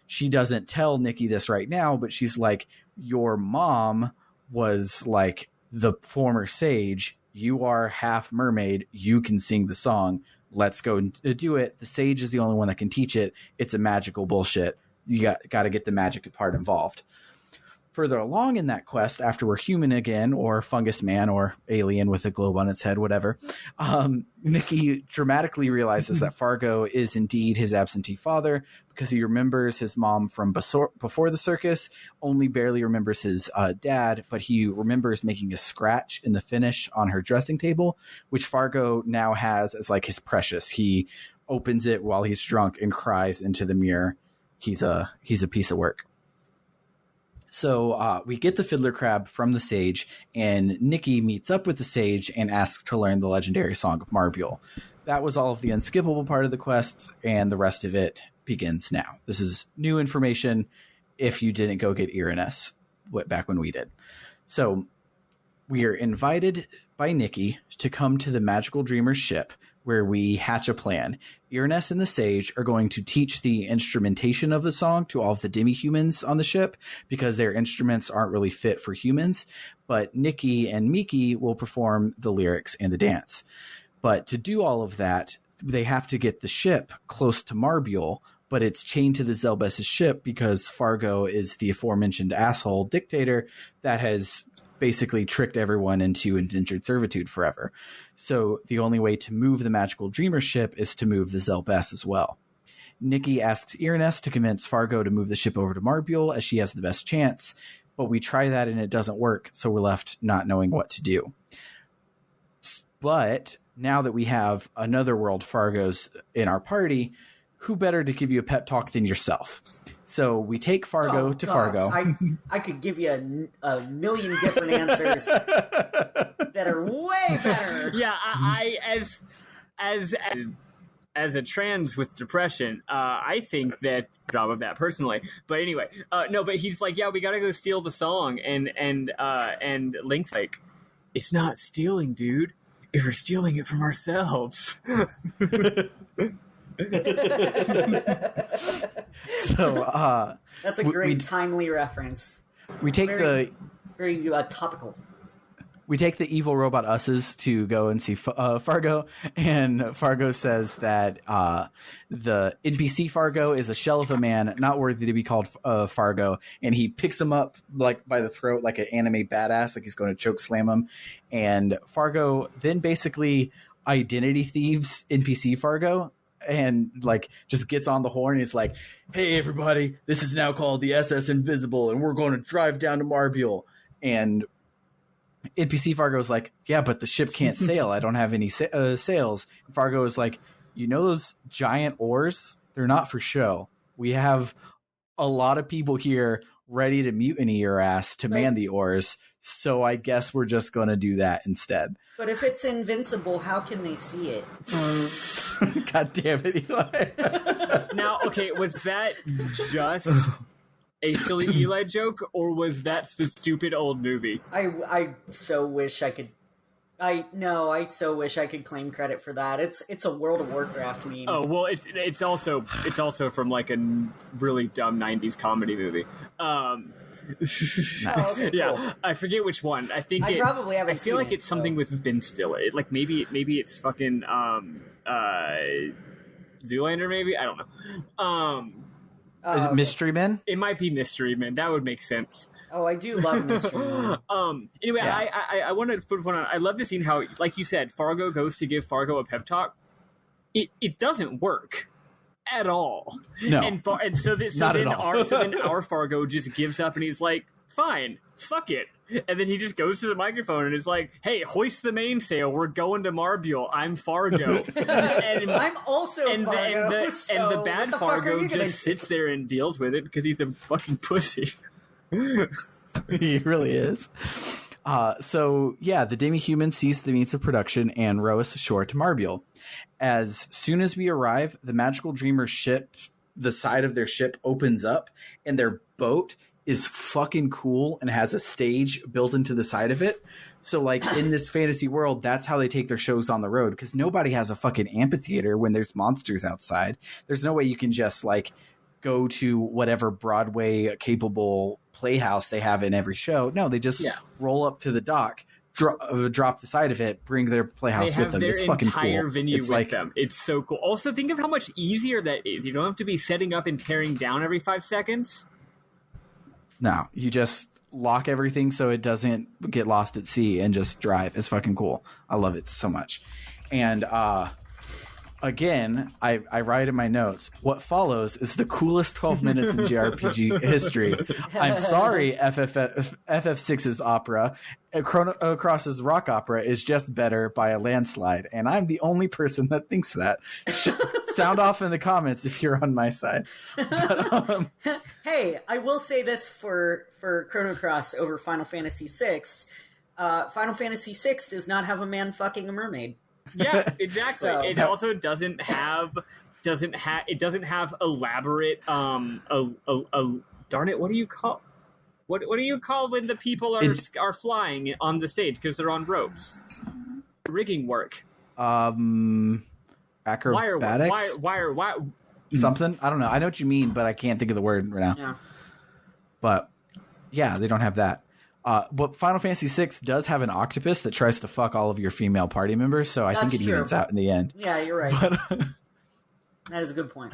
she doesn't tell Nikki this right now, but she's like, your mom was like the former sage. You are half mermaid. You can sing the song. Let's go and do it. The sage is the only one that can teach it. It's a magical bullshit. You got to get the magic part involved. Further along in that quest, after we're human again, or fungus man, or alien with a globe on its head, whatever, Nikki dramatically realizes that Fargo is indeed his absentee father because he remembers his mom from before the circus, only barely remembers his dad, but he remembers making a scratch in the finish on her dressing table, which Fargo now has as like his precious. He opens it while he's drunk and cries into the mirror. He's a piece of work. So we get the fiddler crab from the sage, and Nikki meets up with the sage and asks to learn the legendary song of Marbule. That was all of the unskippable part of the quest, and the rest of it begins now. This is new information if you didn't go get Irenes back when we did. So we are invited by Nikki to come to the Magical Dreamers ship, where we hatch a plan. Irenes and the sage are going to teach the instrumentation of the song to all of the demi-humans on the ship because their instruments aren't really fit for humans. But Nikki and Miki will perform the lyrics and the dance. But to do all of that, they have to get the ship close to Marbule, but it's chained to the Zelbest's ship because Fargo is the aforementioned asshole dictator that has basically tricked everyone into indentured servitude forever. So the only way to move the Magical Dreamer ship is to move the Zelbest as well. Nikki asks Irenes to convince Fargo to move the ship over to Marbule as she has the best chance, but we try that and it doesn't work, so we're left not knowing what to do. But now that we have another world Fargo's in our party, who better to give you a pep talk than yourself? So we take Fargo to Fargo. I could give you a million different answers that are way better. Yeah, I as a trans with depression, I think that job of that personally. But anyway, no. But he's like, yeah, we gotta go steal the song, and Link's like, it's not stealing, dude. If we're stealing it from ourselves. So that's a great timely reference. We take very topical. we take the evil robot us's to go and see Fargo, and Fargo says that the NPC Fargo is a shell of a man, not worthy to be called Fargo, and he picks him up like by the throat like an anime badass, like he's going to choke slam him, and Fargo then basically identity thieves NPC Fargo and like just gets on the horn. He's like, hey everybody, this is now called the SS Invisible and we're going to drive down to Marbule. And NPC Fargo is like, yeah, but the ship can't sail. I don't have any sails. And Fargo is like, you know those giant oars? They're not for show. We have a lot of people here ready to mutiny your ass to man the oars. So I guess we're just going to do that instead. But if it's invincible, how can they see it? God damn it, Eli. Now, okay, was that just a silly Eli joke, or was that the stupid old movie? I so wish I could. I so wish I could claim credit for that. It's a World of Warcraft meme. Oh well, it's also from like a really dumb '90s comedy movie. Nice. Oh, okay, yeah, cool. I forget which one. I think I probably haven't. I feel like it's something with Ben Stiller. Like maybe it's fucking Zoolander. Maybe I don't know. Is it Mystery Men? It might be Mystery Men. That would make sense. Oh, I do love Mystery Men. Anyway, Yeah. I wanted to put one on. I love the scene how, like you said, Fargo goes to give Fargo a pep talk. It doesn't work at all. No, and so then our Fargo just gives up and he's like, fine, fuck it. And then he just goes to the microphone and is like, hey, hoist the mainsail. We're going to Marbule. I'm Fargo. And I'm also Fargo. And the bad Fargo just sits there and deals with it because he's a fucking pussy. He really is. So yeah, the demi-human sees the means of production and row us ashore to Marbule. As soon as we arrive, the magical dreamer ship, the side of their ship opens up and their boat is fucking cool and has a stage built into the side of it. So like in this fantasy world, that's how they take their shows on the road, because nobody has a fucking amphitheater when there's monsters outside. There's no way you can just like go to whatever Broadway capable playhouse they have in every show. No, they just roll up to the dock, drop the side of it, bring their playhouse with them. It's fucking cool. They have their entire venue it's with like, them. It's so cool. Also, think of how much easier that is. You don't have to be setting up and tearing down every 5 seconds. No, you just lock everything so it doesn't get lost at sea and just drive. It's fucking cool. I love it so much. And again, I write in my notes, what follows is the coolest 12 minutes in JRPG history. I'm sorry, FF6's opera. Chrono Cross's rock opera is just better by a landslide, and I'm the only person that thinks that. Sound off in the comments if you're on my side. But, hey, I will say this for Chrono Cross over Final Fantasy VI. Final Fantasy VI does not have a man fucking a mermaid. Yeah, exactly. So, it also doesn't have elaborate darn it, what do you call when the people are flying on the stage because they're on ropes? Rigging work. Acrobatics? Wire. Something? I don't know. I know what you mean, but I can't think of the word right now. Yeah. But yeah, they don't have that. But Final Fantasy VI does have an octopus that tries to fuck all of your female party members, so I think it evens out in the end. Yeah, you're right. But, that is a good point.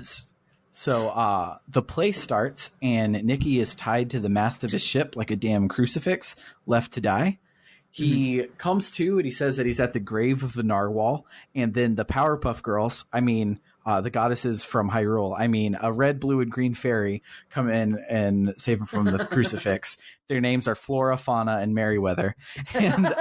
So the play starts, and Nikki is tied to the mast of his ship like a damn crucifix, left to die. He comes to, and he says that he's at the grave of the narwhal, and then the Powerpuff Girls, the goddesses from Hyrule, a red, blue, and green fairy come in and save him from the crucifix. Their names are Flora, Fauna, and Merryweather. And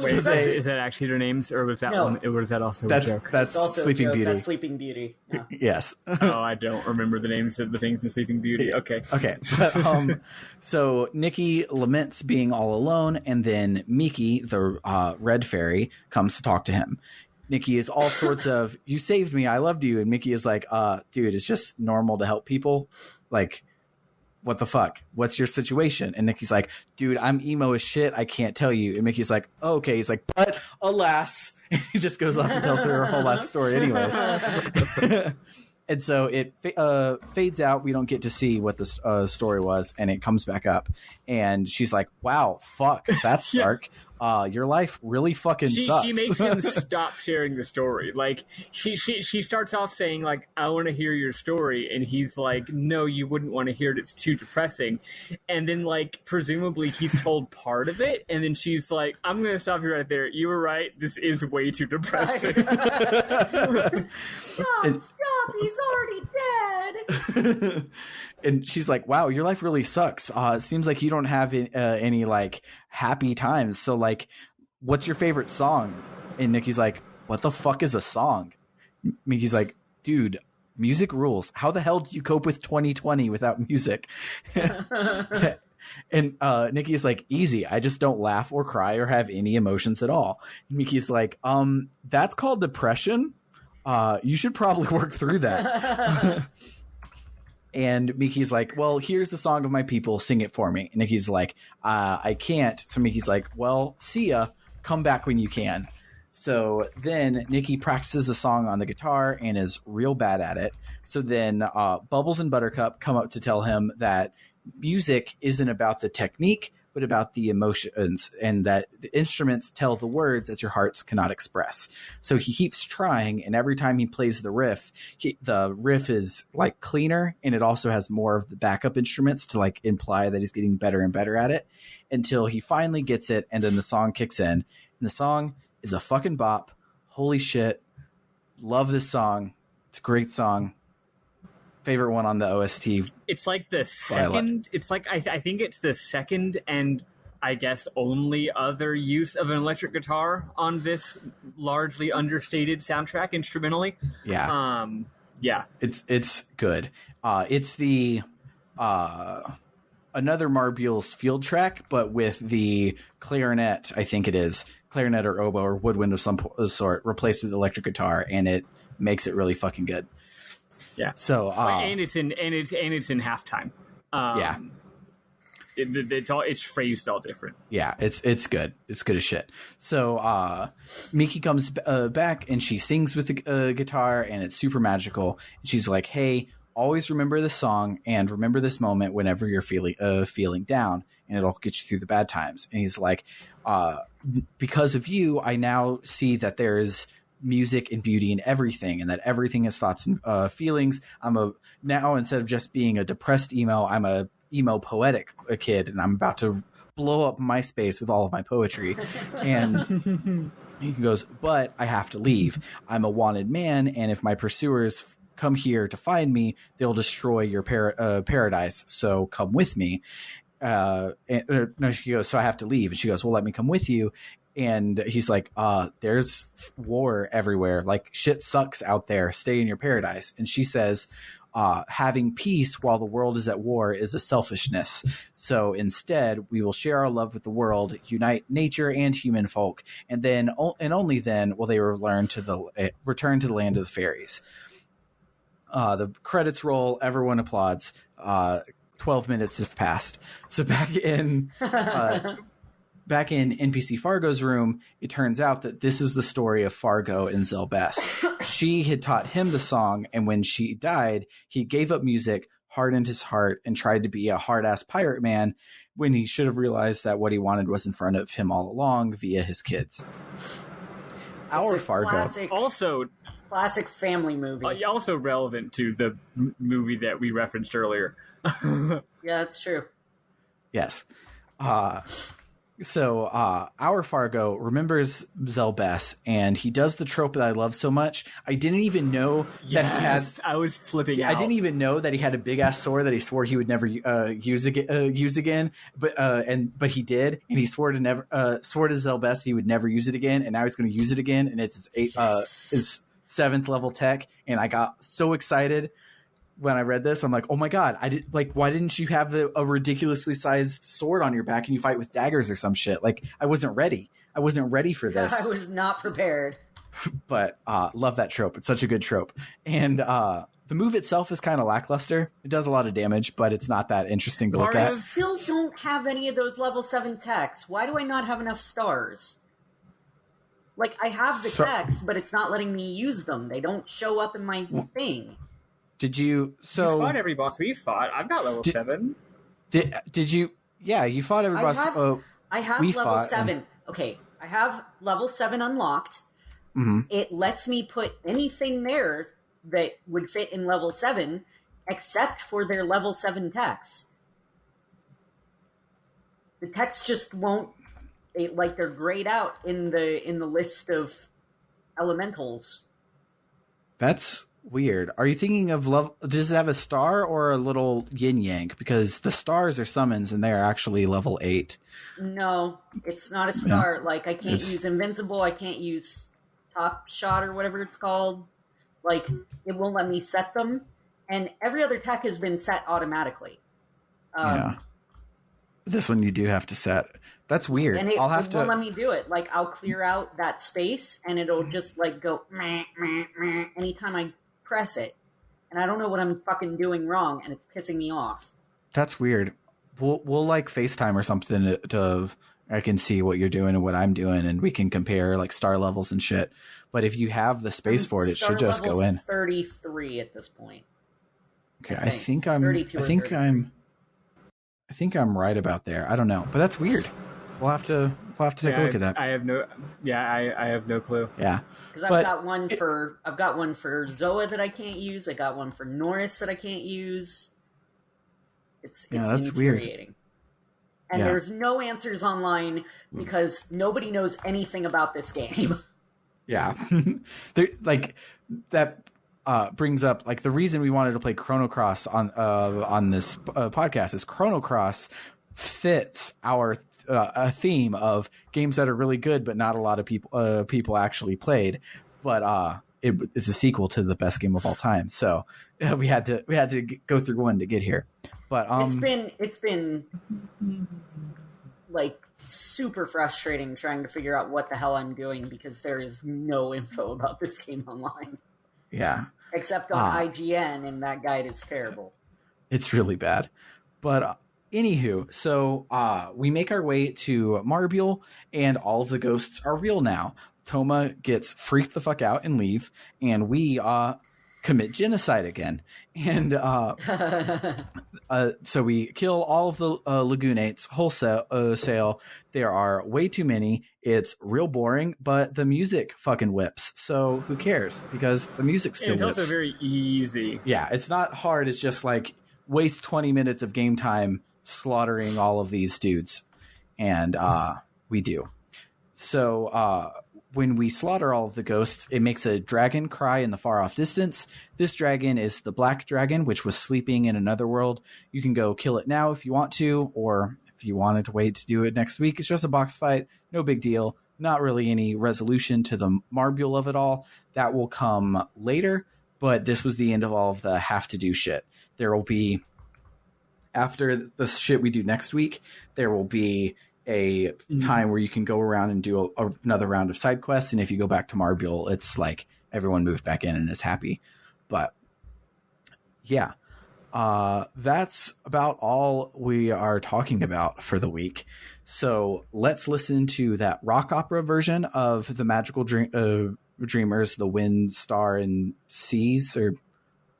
Wait, is that actually their names, or was that one? Or was that also a joke? That's also Sleeping Beauty. That's Sleeping Beauty. Yeah. Yes. Oh, I don't remember the names of the things in Sleeping Beauty. Okay. Okay. But, so Nikki laments being all alone, and then Miki, the red fairy, comes to talk to him. Nikki is all sorts of, you saved me, I loved you. And Mickey is like, dude, it's just normal to help people. Like, what the fuck? What's your situation? And Nikki's like, dude, I'm emo as shit. I can't tell you. And Mickey's like, oh, okay. He's like, but alas. And he just goes off and tells her her whole life story anyways. And so it fades out. We don't get to see what the story was, and it comes back up. And she's like, "Wow, fuck, that's dark. Your life really fucking sucks." She makes him stop sharing the story. Like she starts off saying like, "I want to hear your story," and he's like, "No, you wouldn't want to hear it. It's too depressing." And then like presumably he's told part of it, and then she's like, "I'm gonna stop you right there. You were right. This is way too depressing." Stop! He's already dead. And she's like, "Wow, your life really sucks. It seems like you don't have any like happy times. So like, what's your favorite song?" And Nikki's like, "What the fuck is a song?" Mickey's like, "Dude, music rules. How the hell do you cope with 2020 without music?" And Nikki is like, "Easy. I just don't laugh or cry or have any emotions at all." And Mickey's like, "That's called depression. You should probably work through that." And Mickey's like, "Well, here's the song of my people. Sing it for me." And Nikki's like, "I can't." So Mickey's like, "Well, see ya. Come back when you can." So then Nikki practices the song on the guitar and is real bad at it. So then Bubbles and Buttercup come up to tell him that music isn't about the technique, but about the emotions, and that the instruments tell the words that your hearts cannot express. So he keeps trying, and every time he plays the riff is like cleaner, and it also has more of the backup instruments to like imply that he's getting better and better at it, until he finally gets it, and then the song kicks in. And the song is a fucking bop. Holy shit. Love this song. It's a great song. Favorite one on the OST. It's like the second. It's like I think it's the second and I guess only other use of an electric guitar on this largely understated soundtrack instrumentally. Yeah. Yeah. It's good. It's the another Marbule's field track, but with the clarinet. I think it is clarinet or oboe or woodwind of some sort replaced with electric guitar, and it makes it really fucking good. Yeah. So and it's in halftime. Yeah. It's phrased all different. Yeah, it's good. It's good as shit. So Miki comes back and she sings with the guitar, and it's super magical. And she's like, "Hey, always remember this song and remember this moment whenever you're feeling down, and it'll get you through the bad times." And he's like, "Because of you, I now see that there's music and beauty in everything, and that everything is thoughts and feelings. Now instead of just being a depressed emo, I'm a emo poetic kid, and I'm about to blow up MySpace with all of my poetry." And he goes, "But I have to leave. I'm a wanted man, and if my pursuers come here to find me, they'll destroy your paradise. So come with me." No, she goes, "So I have to leave." And she goes, "Well, let me come with you." And he's like, "There's war everywhere. Like, shit sucks out there. Stay in your paradise." And she says, "Having peace while the world is at war is a selfishness. So instead, we will share our love with the world, unite nature and human folk, and then and only then will they return to the land of the fairies." The credits roll. Everyone applauds. 12 minutes have passed. So back in NPC Fargo's room, it turns out that this is the story of Fargo and Zelbess. She had taught him the song, and when she died, he gave up music, hardened his heart, and tried to be a hard-ass pirate man when he should have realized that what he wanted was in front of him all along via his kids. Our Fargo. Classic family movie. Also relevant to the movie that we referenced earlier. Yeah, that's true. Yes. So our Fargo remembers Zelbess, and he does the trope that I love so much. I didn't even know that he had. I was flipping out. I didn't even know that he had a big ass sword that he swore he would never use again. But he did, and he swore to Zelbess he would never use it again, and now he's going to use it again, and it's his 7th level tech, and I got so excited. When I read this, I'm like, "Oh my god! Why didn't you have a ridiculously sized sword on your back and you fight with daggers or some shit?" Like, I wasn't ready. I wasn't ready for this. I was not prepared. But love that trope. It's such a good trope. And the move itself is kind of lackluster. It does a lot of damage, but it's not that interesting to look at. I still don't have any of those level 7 techs. Why do I not have enough stars? Like, I have the techs, but it's not letting me use them. They don't show up in my thing. Did you? So you fought every boss we fought. I've got level 7. Did you? Yeah, you fought every boss. I have level 7. Okay, I have level 7 unlocked. Mm-hmm. It lets me put anything there that would fit in level 7, except for their level 7 techs. The techs just won't. They're grayed out in the list of elementals. That's weird. Are you thinking of level? Does it have a star or a little yin yang? Because the stars are summons and they are actually level 8. No, it's not a star. Yeah. Like I can't use invincible. I can't use top shot or whatever it's called. Like it won't let me set them, and every other tech has been set automatically. Yeah. This one you do have to set. That's weird. And it won't let me do it. Like I'll clear out that space and it'll just like go meh, meh, meh, anytime I press it. And I don't know what I'm fucking doing wrong and it's pissing me off. That's weird. We'll like FaceTime or something to I can see what you're doing and what I'm doing and we can compare like star levels and shit. But if you have the space for it, it should just go in. 33 at this point. Okay, I think I'm right about there. I don't know, but that's weird. We'll have to take a look at that. I have no clue. Yeah, because I've got one for Zoa that I can't use. I got one for Norris that I can't use. It's that's infuriating. Weird. And there's no answers online because nobody knows anything about this game. Yeah, like that. Brings up like the reason we wanted to play Chrono Cross on this podcast is Chrono Cross fits our a theme of games that are really good but not a lot of people actually played, but it's a sequel to the best game of all time, so we had to go through one to get here. But it's been like super frustrating trying to figure out what the hell I'm doing because there is no info about this game online. Yeah. Except on IGN, and that guide is terrible. It's really bad. But anywho, so we make our way to Marbule, and all of the ghosts are real now. Toma gets freaked the fuck out and leave, and we commit genocide again. And so we kill all of the Lagunates wholesale. There are way too many. It's real boring, but the music fucking whips. So who cares? Because the music still whips. It's also very easy. Yeah, it's not hard. It's just like waste 20 minutes of game time slaughtering all of these dudes. And we do. So when we slaughter all of the ghosts, it makes a dragon cry in the far off distance. This dragon is the black dragon, which was sleeping in another world. You can go kill it now if you want to, or if you wanted to wait to do it next week. It's just a box fight. No big deal. Not really any resolution to the Marbule of it all. That will come later, but this was the end of all of the have to do shit. There will be, after the shit we do next week, there will be a time where you can go around and do another round of side quests, and if you go back to Marbule, it's like everyone moved back in and is happy. But yeah, that's about all we are talking about for the week. So let's listen to that rock opera version of the Magical Dreamers, the Wind, Star, and Seas, or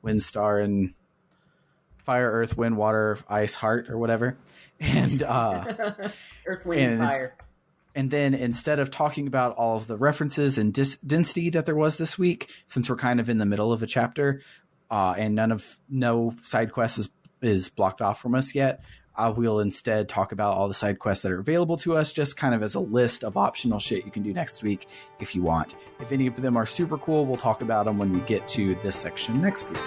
Wind, Star, and Fire, Earth, Wind, Water, Ice, Heart, or whatever. And Earth, Wind, Fire. And then instead of talking about all of the references and density that there was this week, since we're kind of in the middle of a chapter, and no side quest is blocked off from us yet, we'll instead talk about all the side quests that are available to us, just kind of as a list of optional shit you can do next week if you want. If any of them are super cool, we'll talk about them when we get to this section next week.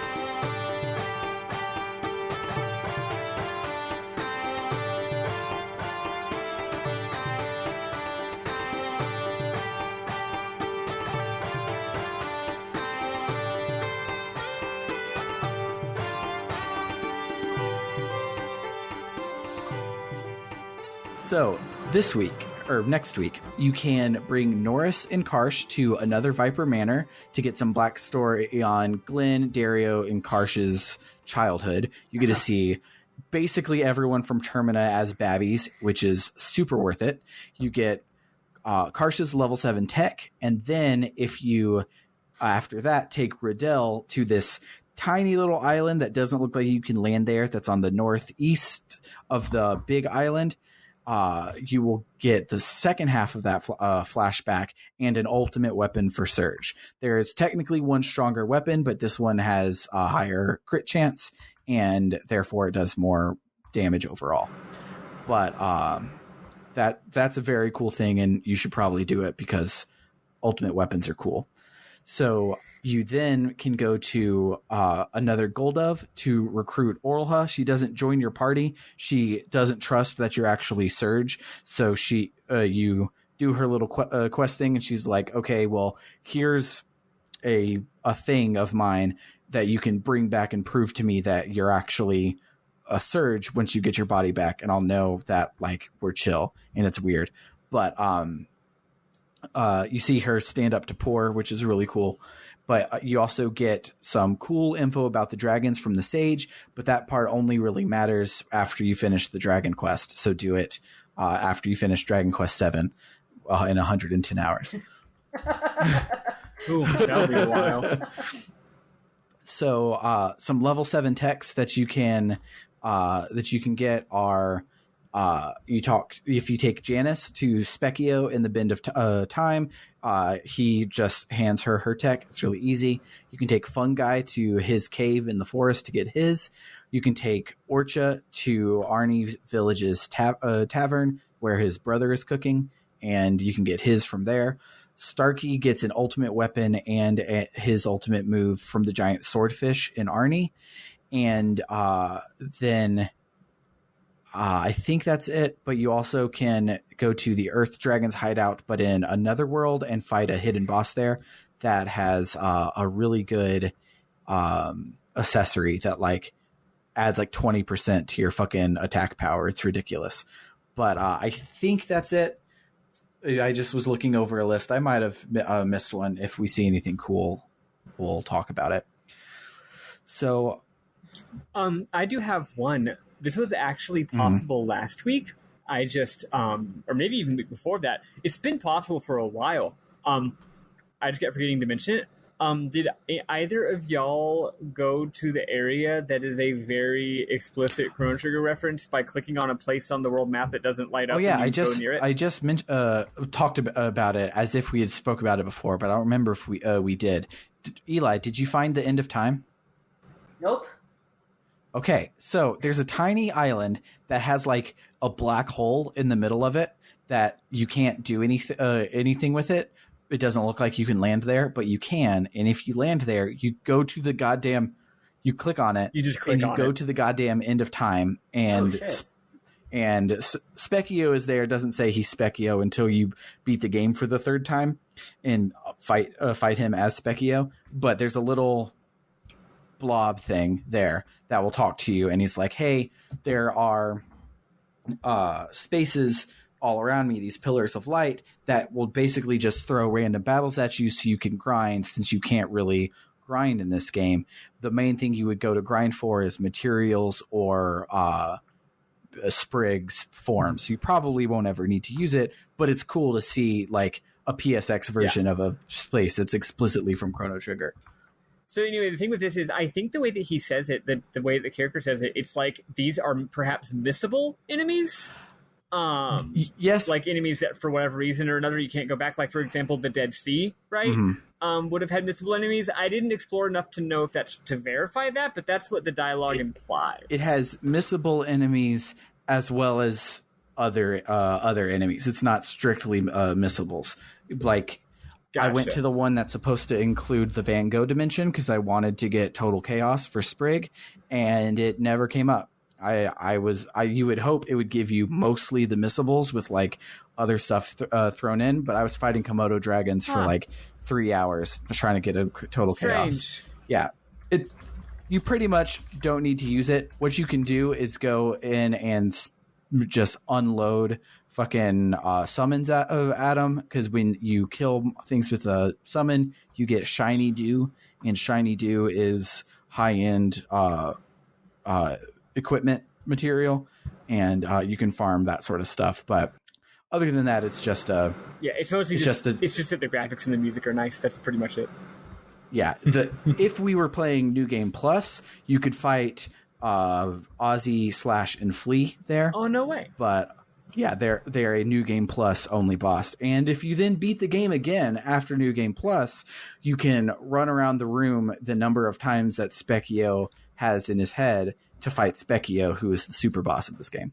So this week, or next week, you can bring Norris and Karsh to another Viper Manor to get some black story on Glenn, Dario, and Karsh's childhood. You get to see basically everyone from Termina as babbies, which is super worth it. You get Karsh's level 7 tech, and then if you, after that, take Riddell to this tiny little island that doesn't look like you can land there. That's on the northeast of the big island. You will get the second half of that flashback and an ultimate weapon for Surge. There is technically one stronger weapon, but this one has a higher crit chance, and therefore it does more damage overall. But that's a very cool thing, and you should probably do it because ultimate weapons are cool. So you then can go to another Goldove to recruit Orlha. She doesn't join your party. She doesn't trust that you're actually Surge. So you do her little quest thing, and she's like, okay, well, here's a thing of mine that you can bring back and prove to me that you're actually a Surge once you get your body back, and I'll know that like we're chill. And it's weird, but you see her stand up to Poor, which is really cool. But you also get some cool info about the dragons from the Sage, but that part only really matters after you finish the Dragon Quest. So do it after you finish Dragon Quest 7 in 110 hours. Ooh, that'll be a while. So some level 7 texts that you can get are if you take Janice to Specchio in the Bend of Time, he just hands her tech. It's really easy. You can take Fungi to his cave in the forest to get his. You can take Orcha to Arnie Village's tavern where his brother is cooking, and you can get his from there. Starkey gets an ultimate weapon and his ultimate move from the giant swordfish in Arnie. And then I think that's it, but you also can go to the Earth Dragon's hideout, but in another world, and fight a hidden boss there that has a really good accessory that like adds like 20% to your fucking attack power. It's ridiculous. But I think that's it. I just was looking over a list. I might have missed one. If we see anything cool, we'll talk about it. So I do have one. This was actually possible last week. I just, or maybe even before that. It's been possible for a while. I just kept forgetting to mention it. Did either of y'all go to the area that is a very explicit Chrono Trigger reference by clicking on a place on the world map that doesn't light up? Oh yeah, I just talked about it as if we had spoke about it before, but I don't remember if we did. Eli, did you find the End of Time? Nope. Okay, so there's a tiny island that has like a black hole in the middle of it that you can't do anything with it. It doesn't look like you can land there, but you can. And if you land there, you go to the goddamn, you click on it. You just click on it. And you go to the goddamn End of Time. And Specchio is there. It doesn't say he's Specchio until you beat the game for the third time and fight him as Specchio. But there's a little blob thing there that will talk to you, and he's like, hey, there are spaces all around me, these pillars of light that will basically just throw random battles at you so you can grind, since you can't really grind in this game. The main thing you would go to grind for is materials or Sprig's forms. You probably won't ever need to use it, but it's cool to see like a PSX version of a place that's explicitly from Chrono Trigger. So anyway, the thing with this is, I think the way that he says it, the way the character says it, it's like these are perhaps missable enemies. Yes, like enemies that for whatever reason or another you can't go back. Like for example, the Dead Sea, right? Mm-hmm. Would have had missable enemies. I didn't explore enough to know if that's to verify that, but that's what the dialogue implies. It has missable enemies as well as other enemies. It's not strictly missables. Like. Gotcha. I went to the one that's supposed to include the Van Gogh dimension because I wanted to get Total Chaos for Sprig, and it never came up. You would hope it would give you mostly the missables with like other stuff thrown in, but I was fighting Komodo dragons for like 3 hours trying to get a Total Chaos. Yeah, you pretty much don't need to use it. What you can do is go in and just unload fucking summons at them, because when you kill things with a summon, you get Shiny Dew, and Shiny Dew is high-end equipment material, and you can farm that sort of stuff. But other than that, it's just it's mostly it's just that the graphics and the music are nice. That's pretty much it. Yeah, if we were playing New Game Plus, you could fight Ozzy / and Flea there. Oh, no way. But yeah, they're a New Game Plus only boss. And if you then beat the game again after New Game Plus, you can run around the room the number of times that Specchio has in his head to fight Specchio, who is the super boss of this game.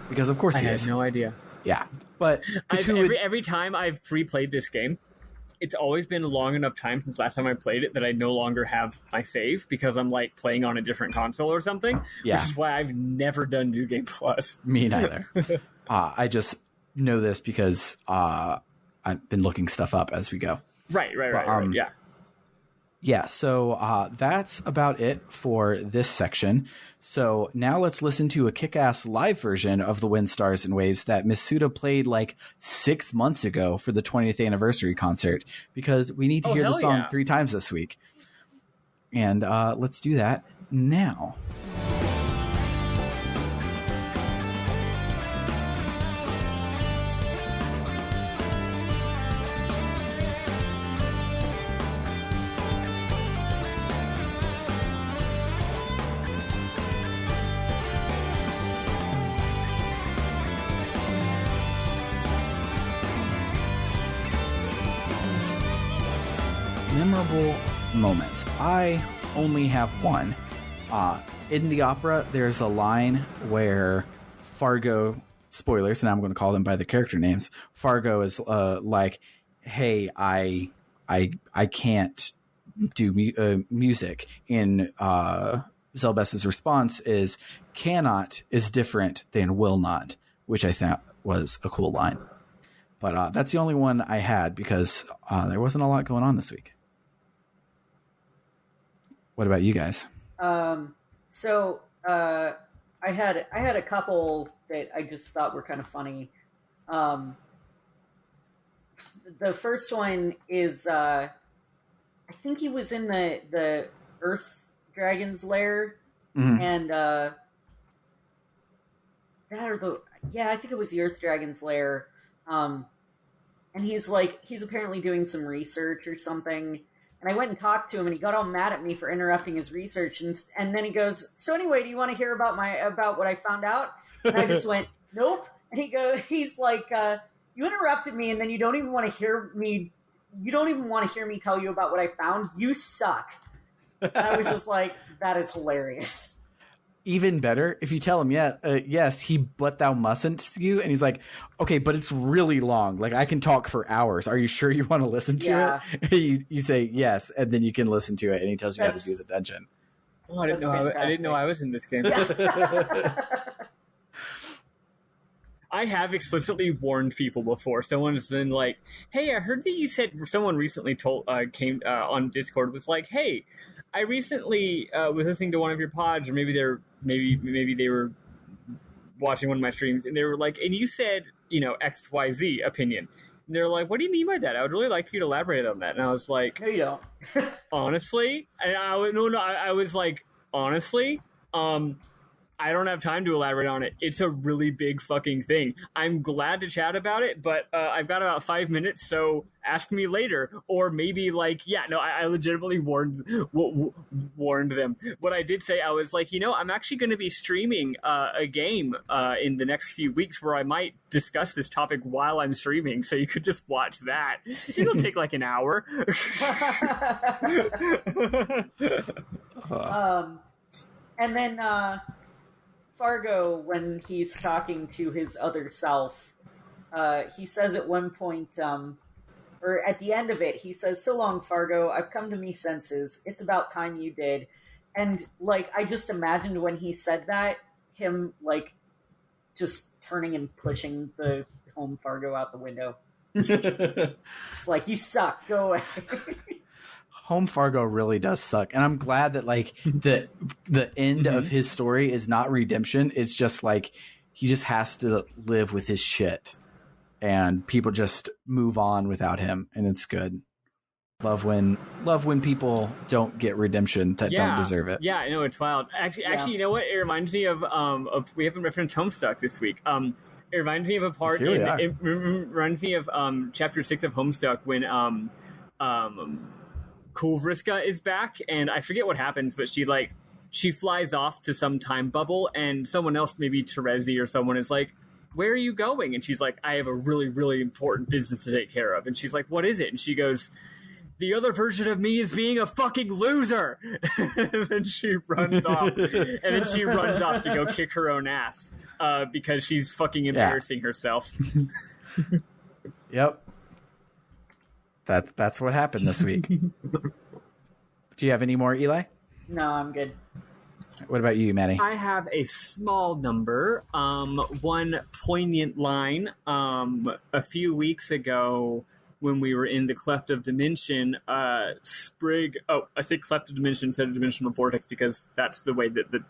Because of course he is. I had no idea. Yeah, but every time I've replayed this game, it's always been a long enough time since last time I played it that I no longer have my save because I'm like playing on a different console or something. Yeah. Which is why I've never done New Game Plus. Me neither. I just know this because I've been looking stuff up as we go. Right. Yeah. Yeah, so that's about it for this section. So now let's listen to a kick-ass live version of the Wind, Stars, and Waves that Miss Suda played like 6 months ago for the 20th anniversary concert, because we need to hear the song 3 times this week. And let's do that now. Memorable moments. I only have one. In the opera, there's a line where Fargo, spoilers, and I'm going to call them by the character names. Fargo is like, "Hey, I can't do music." And Zelbes's response is, "Cannot is different than will not," which I thought was a cool line. But that's the only one I had because there wasn't a lot going on this week. What about you guys? So I had a couple that I just thought were kind of funny. The first one is I think he was in the Earth Dragon's lair, and I think it was the Earth Dragon's lair. And he's apparently doing some research or something. And I went and talked to him, and he got all mad at me for interrupting his research. And then he goes, "So anyway, do you want to hear about what I found out?" And I just went, "Nope." And he's like, "You interrupted me, and then you don't even want to hear me. You don't even want to hear me tell you about what I found. You suck." And I was just like, "That is hilarious." Even better if you tell him, yes, he but thou mustn't you, and he's like, "Okay, but it's really long. Like I can talk for hours. Are you sure you want to listen to it?" You say yes, and then you can listen to it, and he tells you how to do the dungeon. Oh, I didn't know I was in this game. Yeah. I have explicitly warned people before. Someone's been like, "Hey, I heard that you said." Someone recently came on Discord was like, "Hey, I recently was listening to one of your pods, or maybe they were watching one of my streams, and they were like, and you said, XYZ opinion." And they're like, "What do you mean by that? I would really like you to elaborate on that." And I was like, "No, you don't." Honestly, and I was like, honestly, I don't have time to elaborate on it. It's a really big fucking thing. I'm glad to chat about it, but I've got about 5 minutes, so ask me later. Or maybe I legitimately warned them. What I did say, I was like, I'm actually going to be streaming a game in the next few weeks where I might discuss this topic while I'm streaming, so you could just watch that. It'll take like an hour. And then Fargo, when he's talking to his other self, he says at one point, or at the end of it, he says, "So long, Fargo. I've come to me senses. It's about time you did." And I just imagined when he said that, him just turning and pushing the home Fargo out the window. Just like, "You suck. Go away." Home Fargo really does suck, and I'm glad that the end of his story is not redemption. It's just he just has to live with his shit, and people just move on without him, and it's good. Love when people don't get redemption that don't deserve it. Yeah, I know, it's wild. Actually, you know what? It reminds me of we haven't referenced Homestuck this week. It reminds me of a part. It reminds me of chapter 6 of Homestuck when Cool Vriska is back, and I forget what happens, but she flies off to some time bubble, and someone else, maybe Terezi or someone, is like, where are you going? And she's like, I have a really, really important business to take care of. And she's like, what is it? And she goes, the other version of me is being a fucking loser. And then she runs off. And then she runs off to go kick her own ass because she's fucking embarrassing herself. Yep. That's what happened this week. Do you have any more, Eli? No, I'm good. What about you, Maddy? I have a small number, one poignant line. A few weeks ago, when we were in the Cleft of Dimension, Sprig... Oh, I say Cleft of Dimension instead of Dimensional Vortex because that's the way that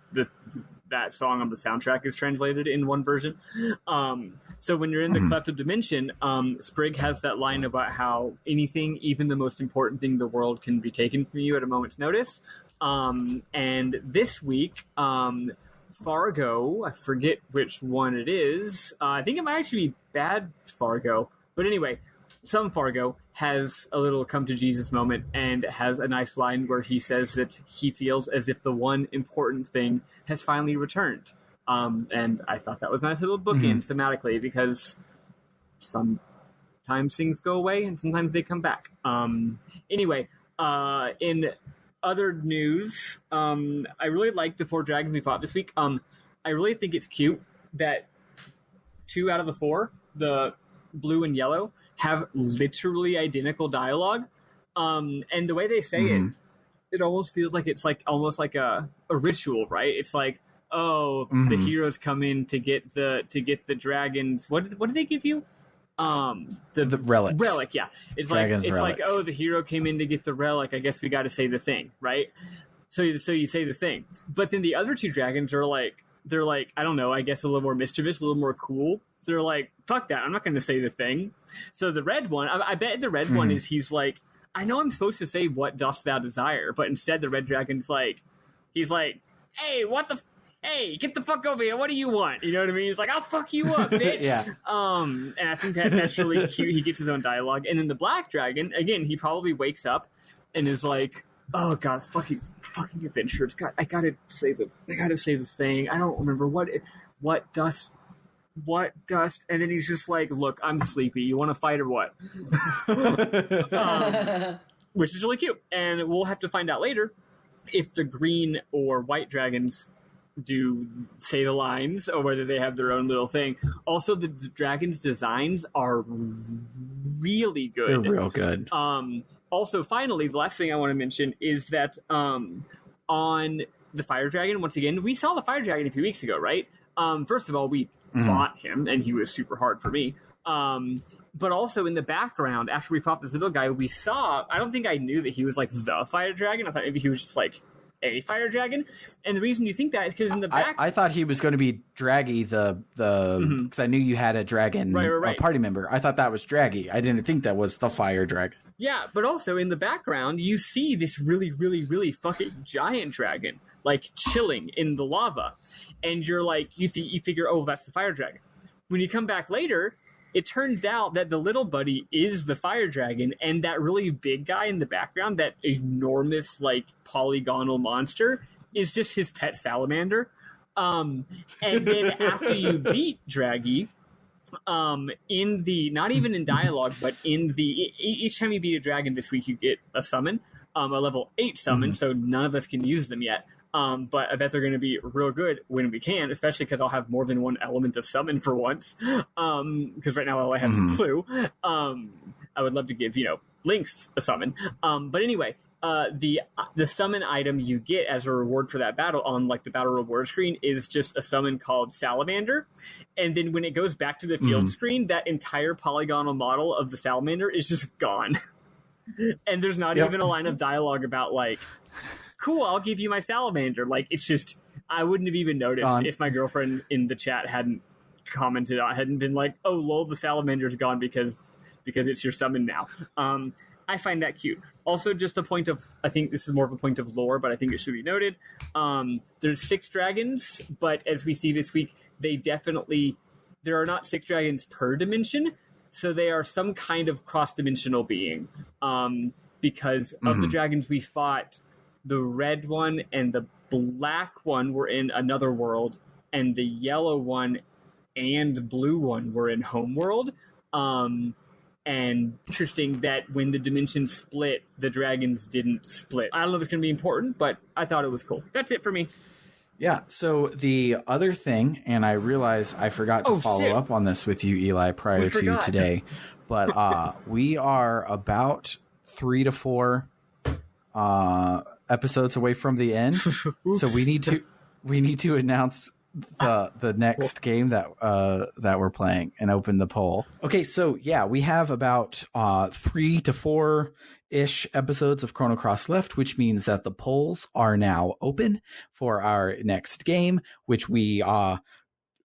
that song on the soundtrack is translated in one version. So when you're in the Cleft of Dimension, Sprig has that line about how anything, even the most important thing in the world, can be taken from you at a moment's notice. And this week, Fargo, I forget which one it is. I think it might actually be Bad Fargo. But anyway, some Fargo has a little come to Jesus moment and has a nice line where he says that he feels as if the one important thing has finally returned. And I thought that was a nice little bookend thematically because sometimes things go away and sometimes they come back. Anyway, in other news, I really like the 4 dragons we fought this week. I really think it's cute that 2 out of the 4, the blue and yellow, have literally identical dialogue. And the way they say it almost feels like it's like almost like a ritual, right? It's like, oh, the heroes come in to get the dragons. What do they give you? The relics. Relic, yeah. It's Dragon's like relics. like, oh, the hero came in to get the relic. I guess we got to say the thing, right? So you say the thing, but then the other 2 dragons are like, they're like, I don't know, I guess a little more mischievous, a little more cool. So they're like, fuck that, I'm not going to say the thing. So the red one, I bet the red one is, he's like, I know I'm supposed to say what dost thou desire, but instead the red dragon's like, he's like, hey, hey, get the fuck over here. What do you want? You know what I mean? He's like, I'll fuck you up, bitch. Yeah. And I think that's really cute. He gets his own dialogue. And then the black dragon, again, he probably wakes up and is like, oh god, fucking adventures. God, I gotta say the thing. I don't remember what dust. And then he's just like, look, I'm sleepy. You want to fight or what? Which is really cute. And we'll have to find out later if the green or white dragons do say the lines or whether they have their own little thing. Also, the dragons' designs are really good. They're real good. Also, finally, the last thing I want to mention is that on the fire dragon, once again, we saw the fire dragon a few weeks ago, right? First of all, we fought him, and he was super hard for me. But also in the background, after we fought this little guy, we saw, I don't think I knew that he was like the fire dragon. I thought maybe he was just like a fire dragon. And the reason you think that is because in the back... I thought he was going to be Draggy, because I knew you had a dragon right. party member. I thought that was Draggy. I didn't think that was the fire dragon. Yeah, but also in the background, you see this really, really, really fucking giant dragon, like chilling in the lava. And you're like, you figure, oh, that's the fire dragon. When you come back later, it turns out that the little buddy is the fire dragon, and that really big guy in the background, that enormous, like, polygonal monster, is just his pet salamander. And then after you beat Draggy, in the, not even in dialogue, but in the, each time you beat a dragon this week, you get a summon, a level 8 summon, so none of us can use them yet. But I bet they're going to be real good when we can, especially because I'll have more than one element of summon for once. Because right now all I have is blue. I would love to give, Lynx a summon. But anyway, the summon item you get as a reward for that battle on like the battle reward screen is just a summon called Salamander. And then when it goes back to the field screen, that entire polygonal model of the salamander is just gone. And there's not even a line of dialogue about like, cool, I'll give you my salamander. Like, it's just, I wouldn't have even noticed if my girlfriend in the chat hadn't commented on, hadn't been like, oh, lol, the salamander's gone because it's your summon now. I find that cute. Also, just a point of, I think this is more of a point of lore, but I think it should be noted. There's 6 dragons, but as we see this week, there are not 6 dragons per dimension, so they are some kind of cross-dimensional being. because of the dragons we fought. The red one and the black one were in another world, and the yellow one and blue one were in Homeworld. And interesting that when the dimensions split, the dragons didn't split. I don't know if it's going to be important, but I thought it was cool. That's it for me. Yeah, so the other thing, and I realize I forgot to follow up on this with you, Eli, prior to today, but we are about 3 to 4 episodes away from the end. So we need to announce the next game that we're playing and open the poll. Okay, so yeah, we have about 3 to 4 ish episodes of Chrono Cross left, which means that the polls are now open for our next game, which we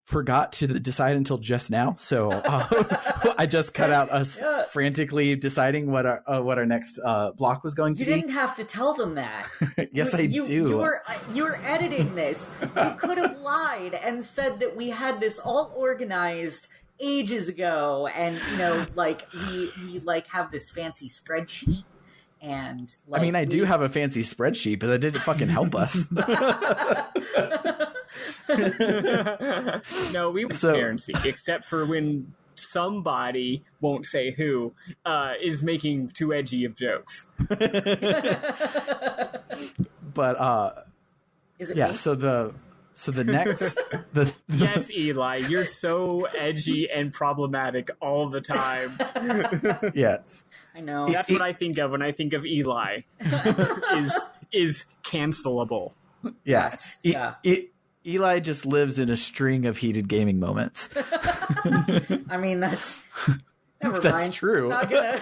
forgot to decide until just now. So I just cut out us frantically deciding what our next block was going to be. You didn't have to tell them that. Yes, I do. You were editing this. You could have lied and said that we had this all organized ages ago, and we have this fancy spreadsheet. And I mean, I do have a fancy spreadsheet, but that didn't fucking help us. No, we were transparency, except for when somebody, won't say who, is making too edgy of jokes. But is it yeah, me? so the next Yes, Eli, you're so edgy and problematic all the time. Yes. I know. That's what I think of when I think of Eli. is cancelable. Yes. Yeah. Eli just lives in a string of heated gaming moments. I mean, that's never That's mind. true. Not gonna...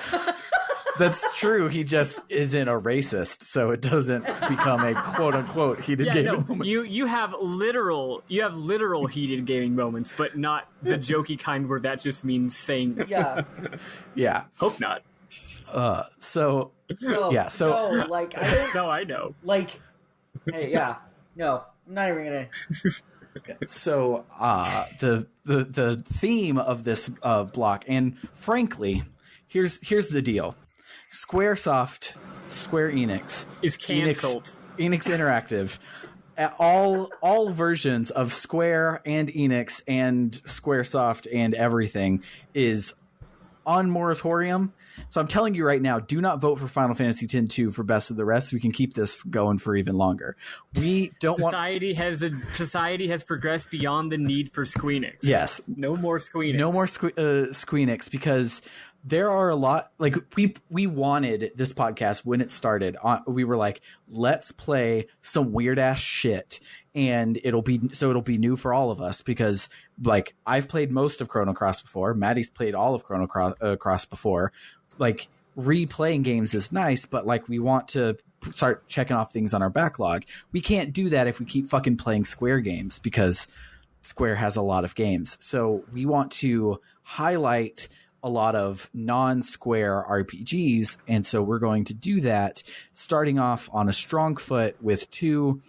That's true. He just isn't a racist, so it doesn't become a quote unquote heated gaming moment. You have literal heated gaming moments, but not the jokey kind where that just means saying Yeah. Hope not. So No, yeah, so no, like I don't No, I know. like. Hey, yeah, no, I'm not even gonna. So the theme of this block, and frankly, here's the deal: Square Enix is canceled. Enix Interactive. All versions of Square and Enix and Squaresoft and everything is on moratorium. So I'm telling you right now, do not vote for Final Fantasy X-2 for Best of the Rest. So we can keep this going for even longer. We don't Society has progressed beyond the need for Squeenix. Yes. No more Squeenix. No more Squeenix, because there are a lot, like we wanted this podcast when it started. We were like, let's play some weird ass shit, and it'll be new for all of us, because like I've played most of Chrono Cross before. Maddy's played all of Chrono Cross before. Like replaying games is nice, but like we want to start checking off things on our backlog. We can't do that if we keep fucking playing Square games, because Square has a lot of games. So we want to highlight a lot of non-Square RPGs, and so we're going to do that, starting off on a strong foot with 2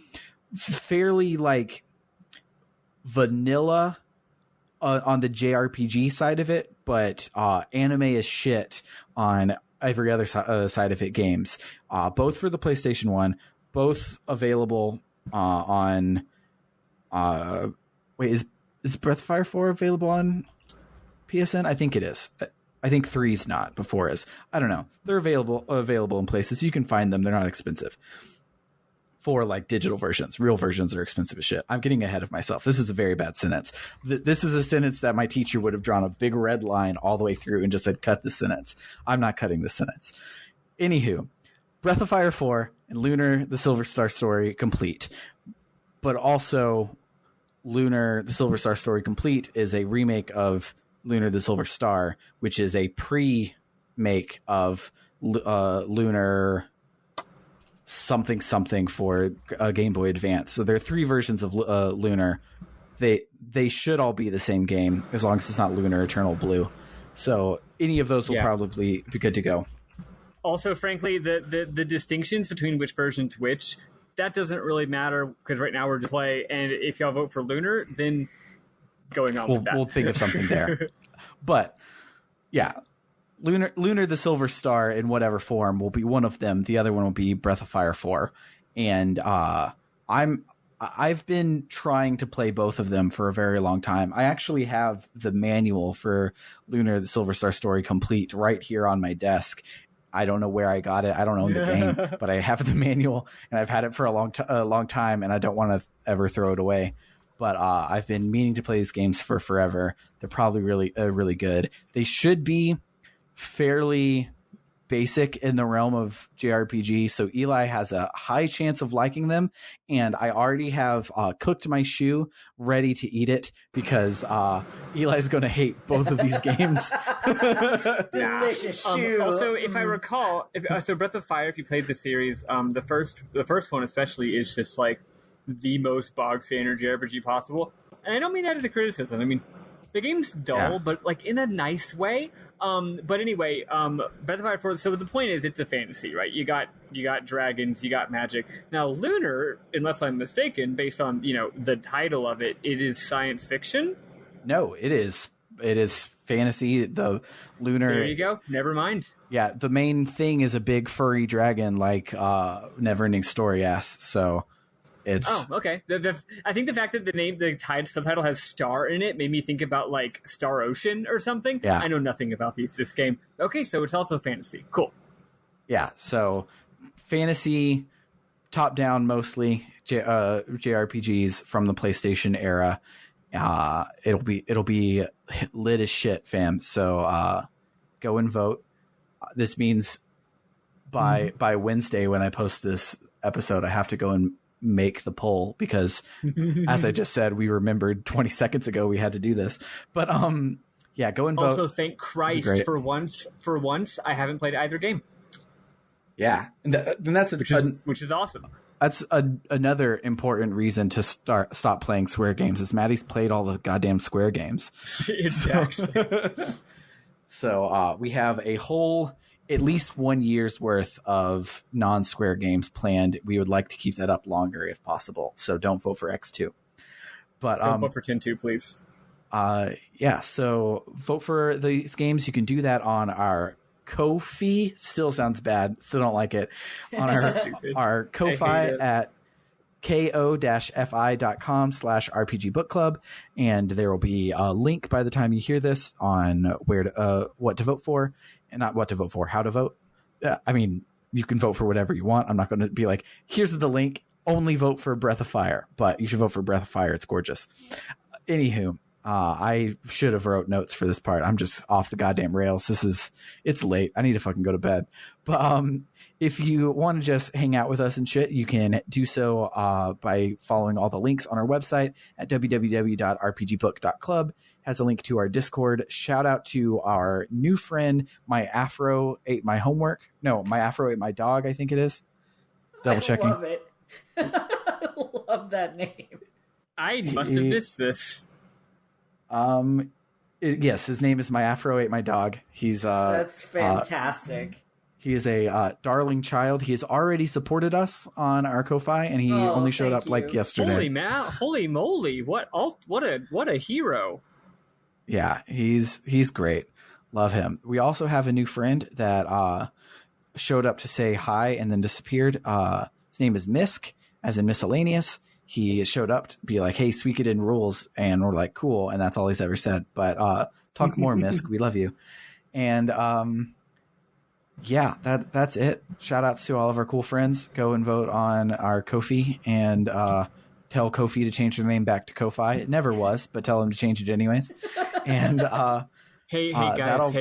fairly like vanilla on the JRPG side of it, but anime is shit on every other side of it games. Both for the PlayStation 1, both available on wait, is Breath of Fire 4 available on PSN? I think it is. I think 3's not, but 4 is. I don't know. They're available in places. You can find them. They're not expensive. For like digital versions. Real versions are expensive as shit. I'm getting ahead of myself. This is a very bad sentence. This is a sentence that my teacher would have drawn a big red line all the way through and just said, cut the sentence. I'm not cutting the sentence. Anywho, Breath of Fire 4 and Lunar, the Silver Star Story complete. But also Lunar, the Silver Star Story complete is a remake of Lunar, the Silver Star, which is a pre-make of Lunar something for Game Boy Advance. So there are 3 versions of Lunar. They should all be the same game, as long as it's not Lunar Eternal Blue. So any of those will probably be good to go. Also, frankly, the distinctions between which version's which, that doesn't really matter, because right now we're to play, and if y'all vote for Lunar, then going on with that. We'll think of something there. But yeah, Lunar the Silver Star in whatever form will be one of them. The other one will be Breath of Fire 4. And I've been trying to play both of them for a very long time. I actually have the manual for Lunar the Silver Star story complete right here on my desk. I don't know where I got it. I don't own the game, but I have the manual, and I've had it for a long time, and I don't want to ever throw it away. But I've been meaning to play these games for forever. They're probably really good. They should be fairly basic in the realm of JRPG, so Eli has a high chance of liking them, and I already have cooked my shoe ready to eat it because Eli's going to hate both of these games. Delicious shoe. Also, if I recall, so Breath of Fire, if you played the series, the first one especially is just like the most bog standard JRPG possible, and I don't mean that as a criticism. I mean, the game's dull, but like in a nice way. But anyway, Breath of Fire 4, so the point is it's a fantasy, right? You got dragons, you got magic. Now Lunar, unless I'm mistaken, based on, the title of it, it is science fiction? No, it is fantasy. The Lunar... There you go. Never mind. Yeah, the main thing is a big furry dragon like Neverending Story asks, so... Oh, okay. I think the fact that the subtitle has "Star" in it made me think about like Star Ocean or something. Yeah. I know nothing about this game. Okay, so it's also fantasy. Cool. Yeah, so fantasy, top down mostly JRPGs from the PlayStation era. It'll be lit as shit, fam. So go and vote. This means by Wednesday when I post this episode, I have to go and make the poll because as I just said, we remembered 20 seconds ago we had to do this. But yeah, go and vote. Also, thank Christ for once I haven't played either game. Yeah, and that's which is awesome. That's another important reason to stop playing Square games is Maddy's played all the goddamn Square games. Exactly. So we have a whole at least 1 year's worth of non-Square games planned. We would like to keep that up longer if possible. So don't vote for X2. But don't vote for 10-2, please. Yeah, so vote for these games. You can do that on our Ko-fi. Still sounds bad. Still don't like it. On our Ko-fi at ko-fi.com/RPG Book Club. And there will be a link by the time you hear this on what to vote for. And not what to vote for, how to vote. I mean, you can vote for whatever you want. I'm not going to be like, here's the link, only vote for Breath of Fire. But you should vote for Breath of Fire. It's gorgeous. Anywho, I should have wrote notes for this part. I'm just off the goddamn rails. It's late. I need to fucking go to bed. But if you want to just hang out with us and shit, you can do so by following all the links on our website at www.rpgbook.club. Has a link to our Discord. Shout out to our new friend, My Afro Ate My Homework. No, My Afro Ate My Dog, I think it is. Double checking. I love it. I love that name. I must have missed this. Yes, his name is My Afro Ate My Dog. He's that's fantastic. He is a darling child. He has already supported us on our Ko-fi, and he only showed up like yesterday. Holy moly! What a hero! Yeah, he's great. Love him. We also have a new friend that showed up to say hi and then disappeared. His name is Misk, as in miscellaneous. He showed up to be like, hey, Suikoden rules. And we're like, cool. And that's all he's ever said. But talk more, Misk. We love you. And yeah, that's it. Shout outs to all of our cool friends. Go and vote on our Ko-fi and tell Ko-fi to change their name back to Ko-fi. It never was, but tell them to change it anyways. And hey guys,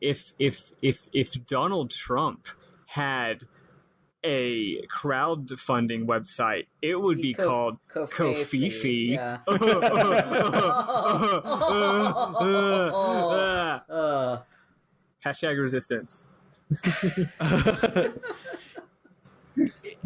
if Donald Trump had a crowdfunding website, it would be called Ko-fi. Yeah. Hashtag resistance.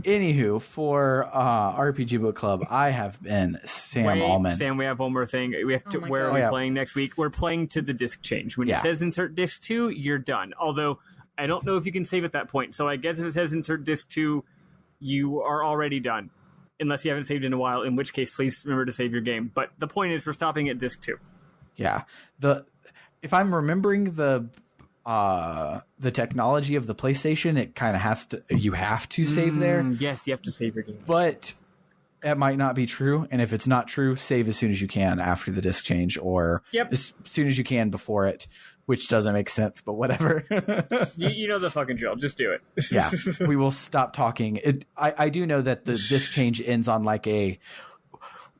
Anywho, for RPG Book Club, I have been Sam Allman. Sam, we have one more thing. We have to. Where are we playing next week? We're playing to the disc change. When it says insert disc 2, you're done. Although I don't know if you can save at that point. So I guess if it says insert disc 2, you are already done, unless you haven't saved in a while. In which case, please remember to save your game. But the point is, we're stopping at disc 2. Yeah. If I'm remembering the the technology of the PlayStation, it kind of you have to save there. Yes, you have to save your game. But that might not be true. And if it's not true, save as soon as you can after the disc change, or as soon as you can before it, which doesn't make sense, but whatever. you know the fucking drill. Just do it. Yeah, we will stop talking. I do know that the disc change ends on like a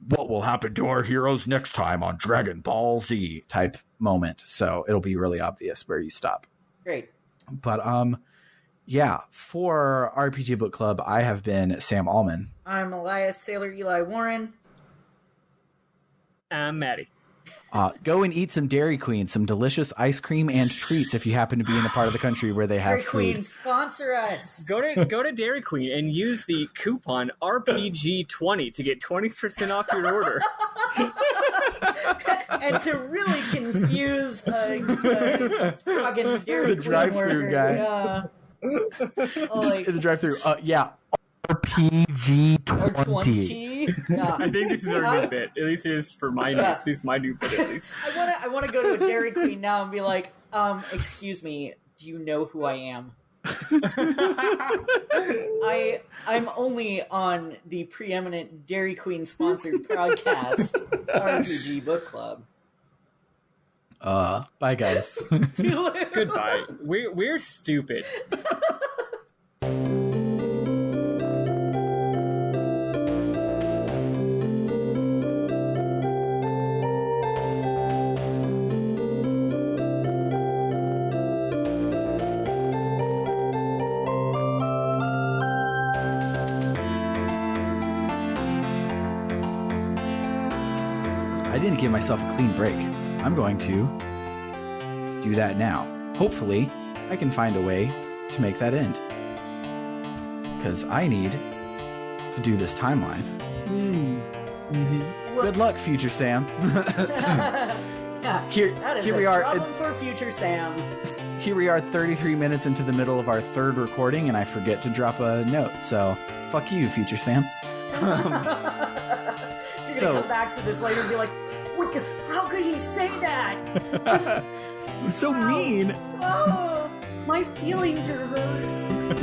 what will happen to our heroes next time on Dragon Ball Z type moment. So it'll be really obvious where you stop. Great. But yeah, for RPG Book Club, I have been Sam Allman. I'm Elias Sailor Eli Warren. I'm Maddy. Go and eat some Dairy Queen, some delicious ice cream and treats if you happen to be in a part of the country where they have food. Dairy Queen, sponsor us. Go to Dairy Queen and use the coupon RPG20 to get 20% off your order. And to really confuse fucking Dairy the Queen drive-thru guy. The drive-thru. Yeah. RPG 20. Yeah. I think this is our new bit. At least it is for my this is my new bit at least. I want to go to a Dairy Queen now and be like, excuse me, do you know who I am? I'm only on the preeminent Dairy Queen sponsored podcast, RPG Book Club. Bye guys. Goodbye. We're stupid. I didn't give myself a clean break. I'm going to do that now. Hopefully, I can find a way to make that end. Because I need to do this timeline. Good luck, future Sam. Here we are. Problem for future Sam. Here we are 33 minutes into the middle of our third recording, and I forget to drop a note. So, fuck you, future Sam. You're gonna come back to this later and be like, how could he say that? I'm so mean. Oh, my feelings are hurt.